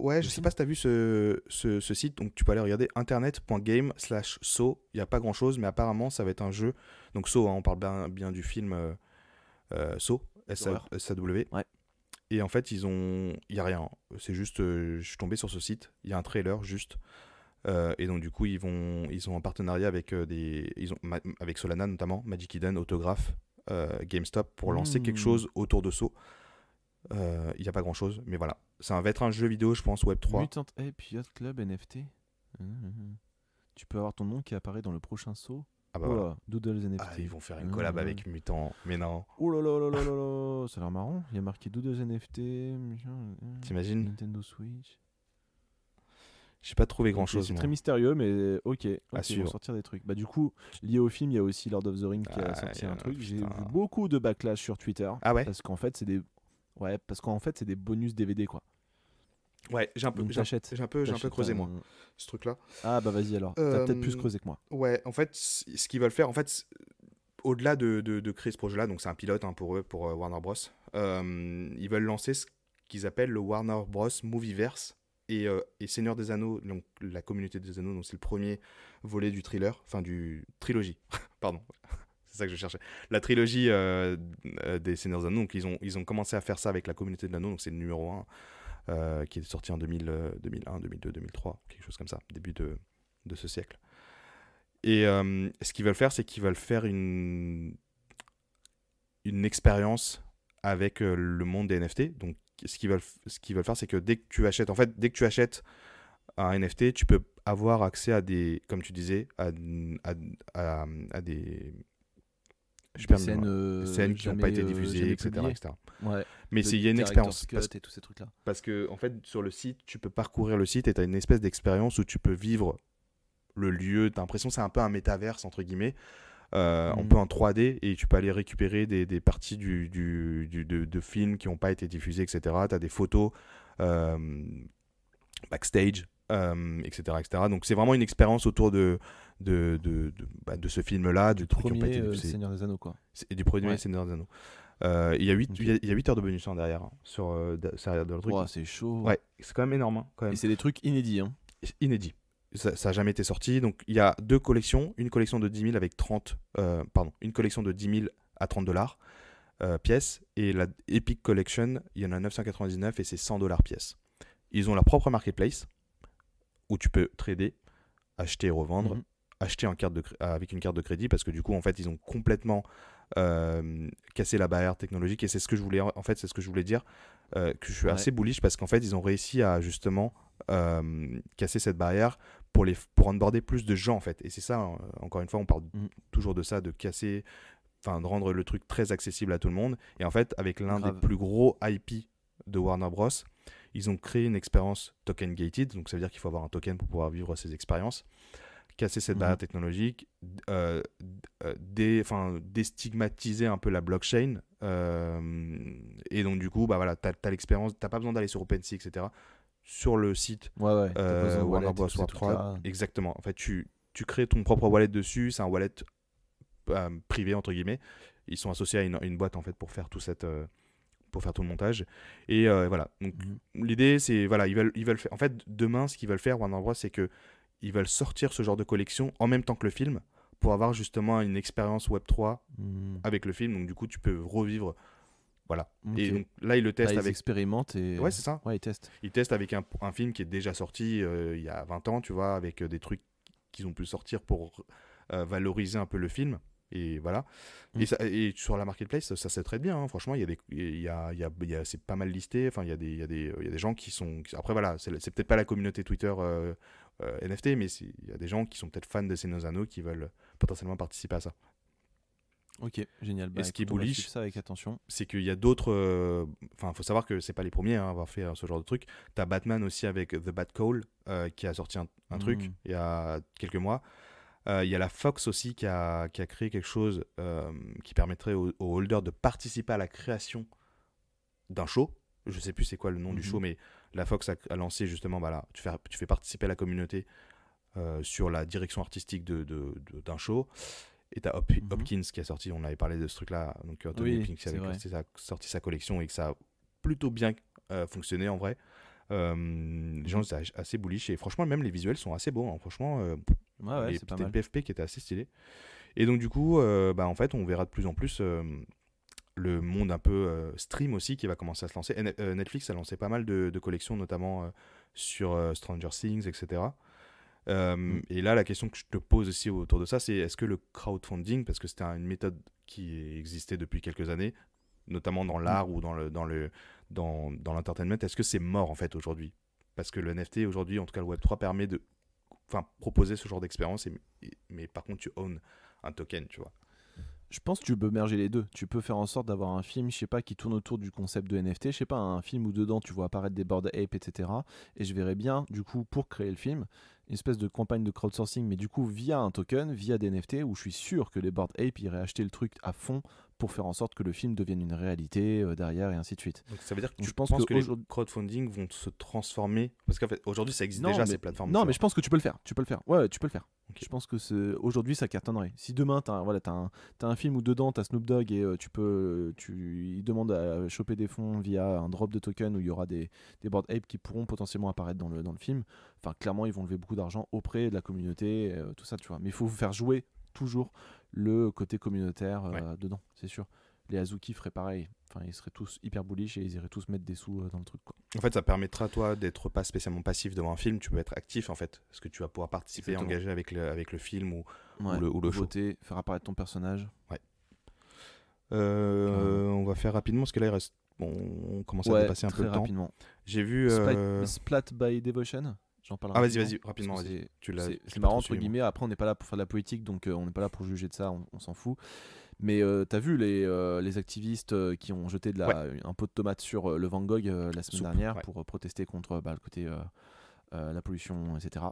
B: Ouais,
C: Le
B: je sais
C: film
B: pas si tu as vu ce site, donc tu peux aller regarder internet.game/Saw. Il n'y a pas grand chose, mais apparemment ça va être un jeu. Donc Saw, hein, on parle bien du film Saw,
C: D'horreur.
B: SAW.
C: Ouais.
B: Et en fait, il y a rien. C'est juste, je suis tombé sur ce site, il y a un trailer juste. Et donc du coup, ils ont un partenariat avec avec Solana notamment, Magic Eden, Autograph, GameStop pour lancer quelque chose autour de Saw. Il n'y a pas grand chose, mais voilà. Ça va être un jeu vidéo, je pense, Web3.
C: Mutant Ape Yacht Club NFT. Tu peux avoir ton nom qui apparaît dans le prochain Saw.
B: Ah bah
C: Oh
B: voilà.
C: là, Doodles NFT.
B: Ah, ils vont faire une collab avec Mutant, mais non.
C: Oh là là là là là là, ça a l'air marrant. Il y a marqué Doodles NFT.
B: T'imagines?
C: Nintendo Switch.
B: J'ai pas trouvé grand
C: Ok,
B: chose.
C: c'est
B: moi.
C: très mystérieux, mais ok.
B: À
C: Ils vont
B: suivre.
C: sortir des trucs. Bah du coup, lié au film, il y a aussi Lord of the Rings qui a
B: Ah,
C: sorti un truc. J'ai
B: putain.
C: vu beaucoup de backlash sur Twitter.
B: Ah ouais?
C: Parce qu'en fait, c'est des bonus DVD quoi.
B: Ouais, j'ai un peu,
C: Donc
B: j'ai un-
C: t'achètes.
B: j'ai un peu
C: T'achètes
B: creusé
C: un-
B: moi, ce truc-là.
C: Ah bah vas-y alors. T'as peut-être plus
B: Euh,
C: creusé que moi.
B: Ouais, en fait, ce qu'ils veulent faire, en fait, au-delà de créer ce projet-là, donc c'est un pilote hein, pour eux, pour Warner Bros. Ils veulent lancer ce qu'ils appellent le Warner Bros. Movieverse et Seigneur des Anneaux, donc la communauté des Anneaux, donc c'est le premier volet du thriller, enfin du trilogie, pardon. C'est ça que je cherchais. La trilogie des Seigneurs des Anneaux, donc ils ont commencé à faire ça avec la communauté de l'anneau, donc c'est le numéro 1, qui est sorti en 2001, 2002, 2003, quelque chose comme ça, début de ce siècle. Et ce qu'ils veulent faire, c'est qu'ils veulent faire une expérience avec le monde des NFT. Donc, ce qu'ils veulent faire, c'est que dès que tu achètes un NFT, tu peux avoir accès à des, comme tu disais, à des je perds le nom. Scènes qui n'ont pas été diffusées, etc., etc.
C: Ouais.
B: Mais il y a une expérience.
C: Et tous ces trucs-là.
B: Parce que, en fait, sur le site, tu peux parcourir le site et tu as une espèce d'expérience où tu peux vivre le lieu. Tu as l'impression que c'est un peu un métaverse, entre guillemets. On peut en 3D et tu peux aller récupérer des parties de films qui n'ont pas été diffusés, etc. Tu as des photos backstage, etc., etc. Donc, c'est vraiment une expérience autour de ce film-là,
C: Du
B: de trucs qui n'ont pas été
C: premier
B: diffusés.
C: Seigneur des Anneaux quoi.
B: Et du premier
C: Ouais.
B: Seigneur des Anneaux. Il y a 8 heures de bonus hein, derrière, hein, sur le truc.
C: Ouah, c'est chaud.
B: Ouais, c'est quand même énorme. Hein, quand même.
C: Et c'est des trucs inédits. Hein.
B: Inédit. Ça n'a jamais été sorti. Donc il y a 2 collections. Une collection de 10 000 avec 30. Une collection de 10 000 à $30 pièce. Et la Epic Collection, il y en a 999 et c'est $100 pièce. Ils ont leur propre marketplace où tu peux trader, acheter et revendre. Acheter avec une carte de crédit parce que du coup en fait ils ont complètement cassé la barrière technologique et c'est ce que je voulais dire que je suis assez bullish parce qu'en fait ils ont réussi à justement casser cette barrière pour onboarder plus de gens en fait et c'est ça encore une fois on parle toujours de ça de casser de rendre le truc très accessible à tout le monde et en fait avec l'un des plus gros IP de Warner Bros ils ont créé une expérience token gated donc ça veut dire qu'il faut avoir un token pour pouvoir vivre ces expériences casser cette barrière technologique, déstigmatiser un peu la blockchain. Et donc, du coup, bah, voilà, tu as l'expérience, tu n'as pas besoin d'aller sur OpenSea, etc. Sur le site Warner Bros. Web 3. Exactement. En fait, tu crées ton propre wallet dessus. C'est un wallet privé, entre guillemets. Ils sont associés à une boîte, en fait, pour faire tout le montage. Et voilà. Donc, l'idée, c'est, voilà, ils veulent faire. En fait, demain, ce qu'ils veulent faire, Warner Bros., c'est que ils veulent sortir ce genre de collection en même temps que le film pour avoir justement une expérience Web3 avec le film. Donc du coup, tu peux revivre. Voilà. Et donc là, ils le testent avec...
C: Ils expérimentent et...
B: Ouais, c'est ça.
C: Ouais, ils testent.
B: Ils testent avec un film qui est déjà sorti il y a 20 ans, tu vois, avec des trucs qu'ils ont pu sortir pour valoriser un peu le film. Et voilà. Et sur la marketplace, ça se traite bien. Hein. Franchement, c'est pas mal listé. Enfin, il y a des gens qui sont. Après, voilà, c'est peut-être pas la communauté Twitter NFT, mais il y a des gens qui sont peut-être fans de Seigneur des Anneaux qui veulent potentiellement participer à ça.
C: Ok, génial.
B: Et ce qui est bullish,
C: ça avec attention.
B: C'est qu'il y a d'autres. Enfin, faut savoir que c'est pas les premiers à avoir fait ce genre de truc. T'as Batman aussi avec The Bat Call qui a sorti un truc il y a quelques mois. Il y a la Fox aussi qui a créé quelque chose qui permettrait aux holders de participer à la création d'un show. Je sais plus c'est quoi le nom du show, mais la Fox a lancé justement, tu fais participer la communauté sur la direction artistique d'un show. Et t'as Hopkins qui a sorti, on avait parlé de ce truc-là, donc Anthony Hopkins qui avait sorti sa collection et que ça a plutôt bien fonctionné en vrai. Les gens étaient assez bullish et franchement, même les visuels sont assez beaux. Hein. Franchement,
C: c'est pas mal.
B: PFP qui était assez stylé. Et donc, du coup, en fait, on verra de plus en plus le monde un peu stream aussi qui va commencer à se lancer. Netflix a lancé pas mal de collections, notamment sur Stranger Things, etc. Et là, la question que je te pose aussi autour de ça, c'est est-ce que le crowdfunding, parce que c'était une méthode qui existait depuis quelques années, notamment dans l'art ou dans l'entertainment, est-ce que c'est mort en fait aujourd'hui? Parce que le NFT aujourd'hui, en tout cas le Web3, permet de proposer ce genre d'expérience, mais par contre tu owns un token, tu vois.
C: Je pense que tu peux merger les deux. Tu peux faire en sorte d'avoir un film, je sais pas, qui tourne autour du concept de NFT. Je sais pas, un film où dedans tu vois apparaître des Bored Ape, etc. Et je verrais bien, du coup, pour créer le film, une espèce de campagne de crowdsourcing, mais du coup via un token, via des NFT, où je suis sûr que les Bored Ape iraient acheter le truc à fond pour faire en sorte que le film devienne une réalité derrière et ainsi de suite.
B: Donc ça veut dire que
C: je
B: tu penses que les crowdfunding vont se transformer, parce qu'en fait aujourd'hui ça existe déjà, ces plateformes.
C: Non, mais je pense que tu peux le faire. Ouais, tu peux le faire. Okay. Je pense que aujourd'hui ça cartonnerait. Si demain t'as un film où dedans t'as Snoop Dogg et il demande à choper des fonds via un drop de token où il y aura des Bored Ape qui pourront potentiellement apparaître dans le film. Enfin, clairement ils vont lever beaucoup d'argent auprès de la communauté, tout ça, tu vois. Mais il faut faire jouer toujours le côté communautaire dedans, c'est sûr. Les Azuki feraient pareil. Enfin, ils seraient tous hyper bullish et ils iraient tous mettre des sous dans le truc, quoi.
B: En fait, ça permettra, toi, d'être pas spécialement passif devant un film. Tu peux être actif, en fait. Parce que tu vas pouvoir participer, engager avec le film ou le show.
C: Voter, faire apparaître ton personnage.
B: Ouais. On va faire rapidement, parce que là, il reste... Bon, on commence à dépasser un peu le
C: rapidement.
B: temps. J'ai vu...
C: Splat by Devotion. J'en parle
B: vas-y, rapidement, vas-y.
C: C'est marrant, entre guillemets. Après, on n'est pas là pour faire de la politique, donc on n'est pas là pour juger de ça, on s'en fout. Mais t'as vu les activistes qui ont jeté un pot de tomate sur le Van Gogh la semaine dernière pour protester contre le côté la pollution, etc.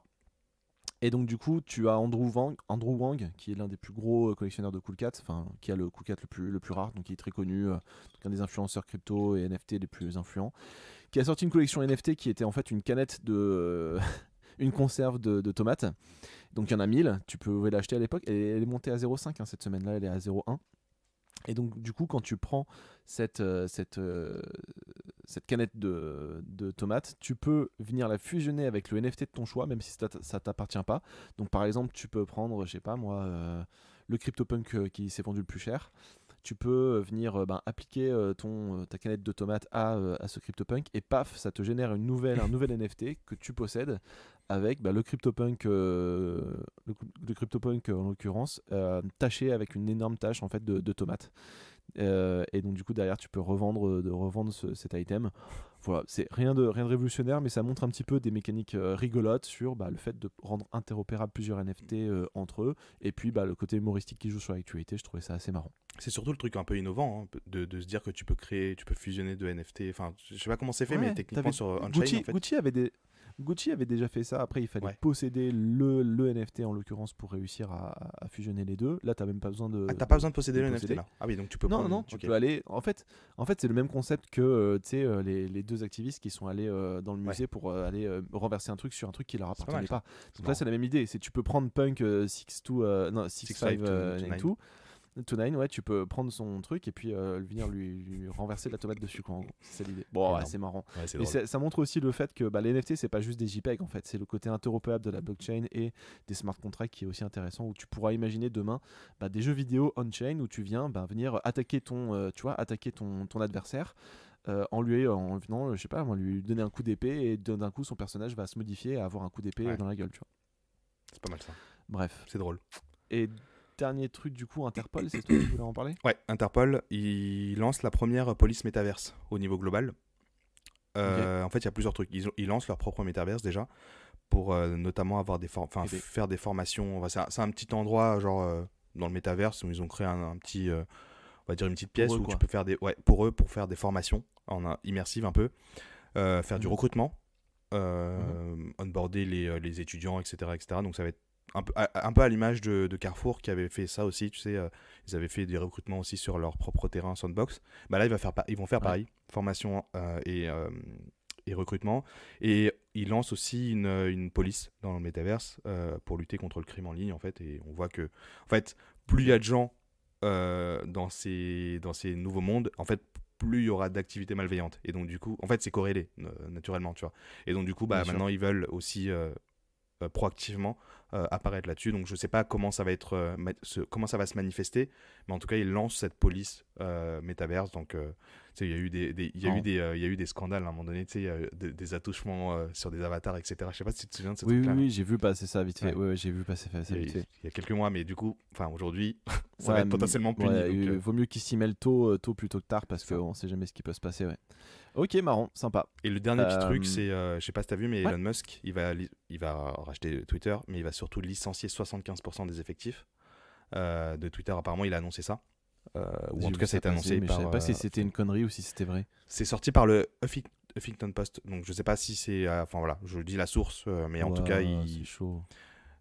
C: Et donc du coup, tu as Andrew Wang, qui est l'un des plus gros collectionneurs de Cool Cat, enfin qui a le Cool Cat le plus rare, donc il est très connu, un des influenceurs crypto et NFT les plus influents, qui a sorti une collection NFT qui était en fait une canette de une conserve de tomates. Donc il y en a 1000, tu pouvais l'acheter à l'époque, et elle est montée à 0,5 cette semaine-là, elle est à 0,1. Et donc du coup, quand tu prends cette canette de tomates, tu peux venir la fusionner avec le NFT de ton choix, même si ça t'appartient pas. Donc par exemple, tu peux prendre, je sais pas moi, le CryptoPunk qui s'est vendu le plus cher. Tu peux venir appliquer ta canette de tomates à ce CryptoPunk et paf, ça te génère un nouvel NFT que tu possèdes avec le CryptoPunk, le CryptoPunk en l'occurrence, taché avec une énorme tache en fait de tomates. Et donc du coup derrière tu peux revendre cet item. Voilà, c'est rien de révolutionnaire, mais ça montre un petit peu des mécaniques rigolotes sur le fait de rendre interopérables plusieurs NFT entre eux, et puis le côté humoristique qui joue sur l'actualité. Je trouvais ça assez marrant.
B: C'est surtout le truc un peu innovant, hein, de se dire que tu peux fusionner de NFT. Enfin, je sais pas comment c'est fait, mais techniquement sur Unchained, en fait.
C: Gucci avait déjà fait ça. Après, il fallait posséder le NFT en l'occurrence pour réussir à fusionner les deux. Là, t'as même pas besoin de.
B: T'as pas besoin de posséder le NFT là. Ah oui, donc tu peux.
C: Non, tu peux aller. En fait, c'est le même concept que les deux activistes qui sont allés dans le musée pour aller renverser un truc sur un truc qui leur appartenait pas. Donc là, c'est la même idée. C'est tu peux prendre Punk 6592. Tu peux prendre son truc et puis venir lui renverser de la tomate dessus, quoi. C'est l'idée. Bon, c'est marrant. Mais ça montre aussi le fait que les NFT, c'est pas juste des JPEG en fait, c'est le côté interopérable de la blockchain et des smart contracts qui est aussi intéressant, où tu pourras imaginer demain des jeux vidéo on-chain où tu viens venir attaquer ton adversaire. En venant, je sais pas, lui donner un coup d'épée, et d'un coup son personnage va se modifier et avoir un coup d'épée dans la gueule, tu vois.
B: C'est pas mal ça.
C: Bref.
B: C'est drôle.
C: Et dernier truc du coup, Interpol, c'est toi qui voulais en parler ?
B: Ouais, Interpol, il lance la première police métaverse au niveau global. En fait, il y a plusieurs trucs. Ils lancent leur propre métaverse déjà, pour notamment avoir faire des formations. C'est un petit endroit genre dans le métaverse où ils ont créé un petit, on va dire une petite pièce où tu peux faire pour faire des formations immersives un peu, faire du recrutement, onboarder les étudiants, etc., etc. Donc ça va être un peu à l'image de Carrefour qui avait fait ça aussi, tu sais, ils avaient fait des recrutements aussi sur leur propre terrain Sandbox. Là ils vont faire pareil, formation et et recrutement. Et il lance aussi une police dans le métaverse pour lutter contre le crime en ligne, en fait. Et on voit que, en fait, plus il y a de gens dans ces nouveaux mondes, en fait, plus il y aura d'activités malveillantes. Et donc, du coup, en fait, c'est corrélé, naturellement, tu vois. Et donc, du coup, maintenant, ils veulent aussi proactivement apparaître là-dessus. Donc, je sais pas comment ça va être, comment ça va se manifester, mais en tout cas, ils lancent cette police métaverse. Donc, il y a eu des scandales à un moment donné, des attouchements sur des avatars, etc. Je sais pas si tu te souviens de ce truc-là.
C: Oui, j'ai vu passer ça vite fait. Ouais, j'ai vu passer ça vite fait.
B: Il y a quelques mois, mais du coup, aujourd'hui, ça va être potentiellement puni.
C: Il vaut mieux qu'ils s'y mêlent tôt plutôt que tard, parce qu'on sait jamais ce qui peut se passer. Ouais. Ok, marrant, sympa.
B: Et le dernier petit truc, c'est, je sais pas si tu as vu, mais Elon Musk, il va racheter Twitter, mais il va surtout licencier 75% des effectifs de Twitter. Apparemment, il a annoncé ça. Ou en tout cas, ça a été annoncé
C: mais
B: par...
C: je savais pas si c'était une connerie ou si c'était vrai.
B: C'est sorti par le Huffington Post, donc je sais pas si c'est... Enfin voilà, je dis la source, mais en tout cas,
C: c'est chaud.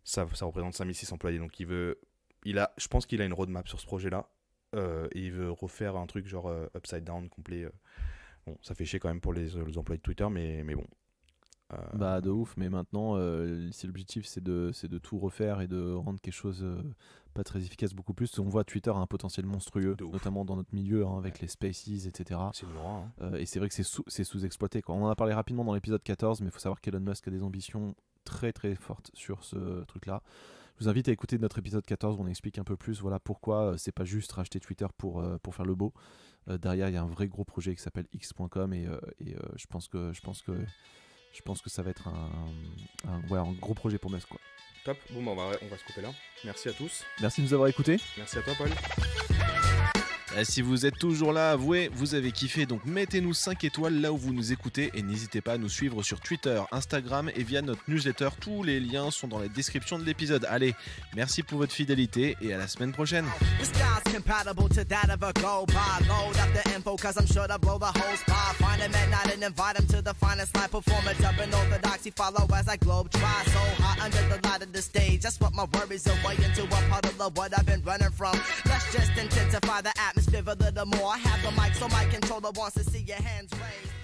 B: Ça représente 5600 employés, donc je pense qu'il a une roadmap sur ce projet-là, et il veut refaire un truc genre upside down complet. Bon, ça fait chier quand même pour les employés de Twitter, mais bon.
C: De ouf, mais maintenant, si l'objectif c'est de tout refaire et de rendre quelque chose pas très efficace beaucoup plus, on voit Twitter a un potentiel monstrueux, notamment dans notre milieu, avec les Spaces, etc.
B: C'est loin.
C: Et c'est vrai que c'est sous-exploité, quoi. On en a parlé rapidement dans l'épisode 14, mais il faut savoir qu'Elon Musk a des ambitions très très fortes sur ce truc-là. Je vous invite à écouter notre épisode 14 où on explique un peu plus pourquoi c'est pas juste racheter Twitter pour faire le beau. Derrière, il y a un vrai gros projet qui s'appelle X.com et je pense que ça va être un gros projet pour Musk, quoi.
B: Top. Bon, on va se couper là. Merci à tous.
C: Merci de nous avoir écoutés.
B: Merci à toi, Paul.
A: Si vous êtes toujours là, avouez, vous avez kiffé, donc mettez-nous 5 étoiles là où vous nous écoutez et n'hésitez pas à nous suivre sur Twitter, Instagram et via notre newsletter. Tous les liens sont dans la description de l'épisode. Allez, merci pour votre fidélité et à la semaine prochaine.
D: Compatible to that of a go by. Load up the info cause I'm sure to blow the whole spot. Find him at night and invite him to the finest live performance up in orthodoxy. Follow as I globe try. So hot under the light of the stage. That's what my worries away into a puddle of what I've been running from. Let's just intensify the atmosphere a little more. I have the mic so my controller wants to see your hands raised.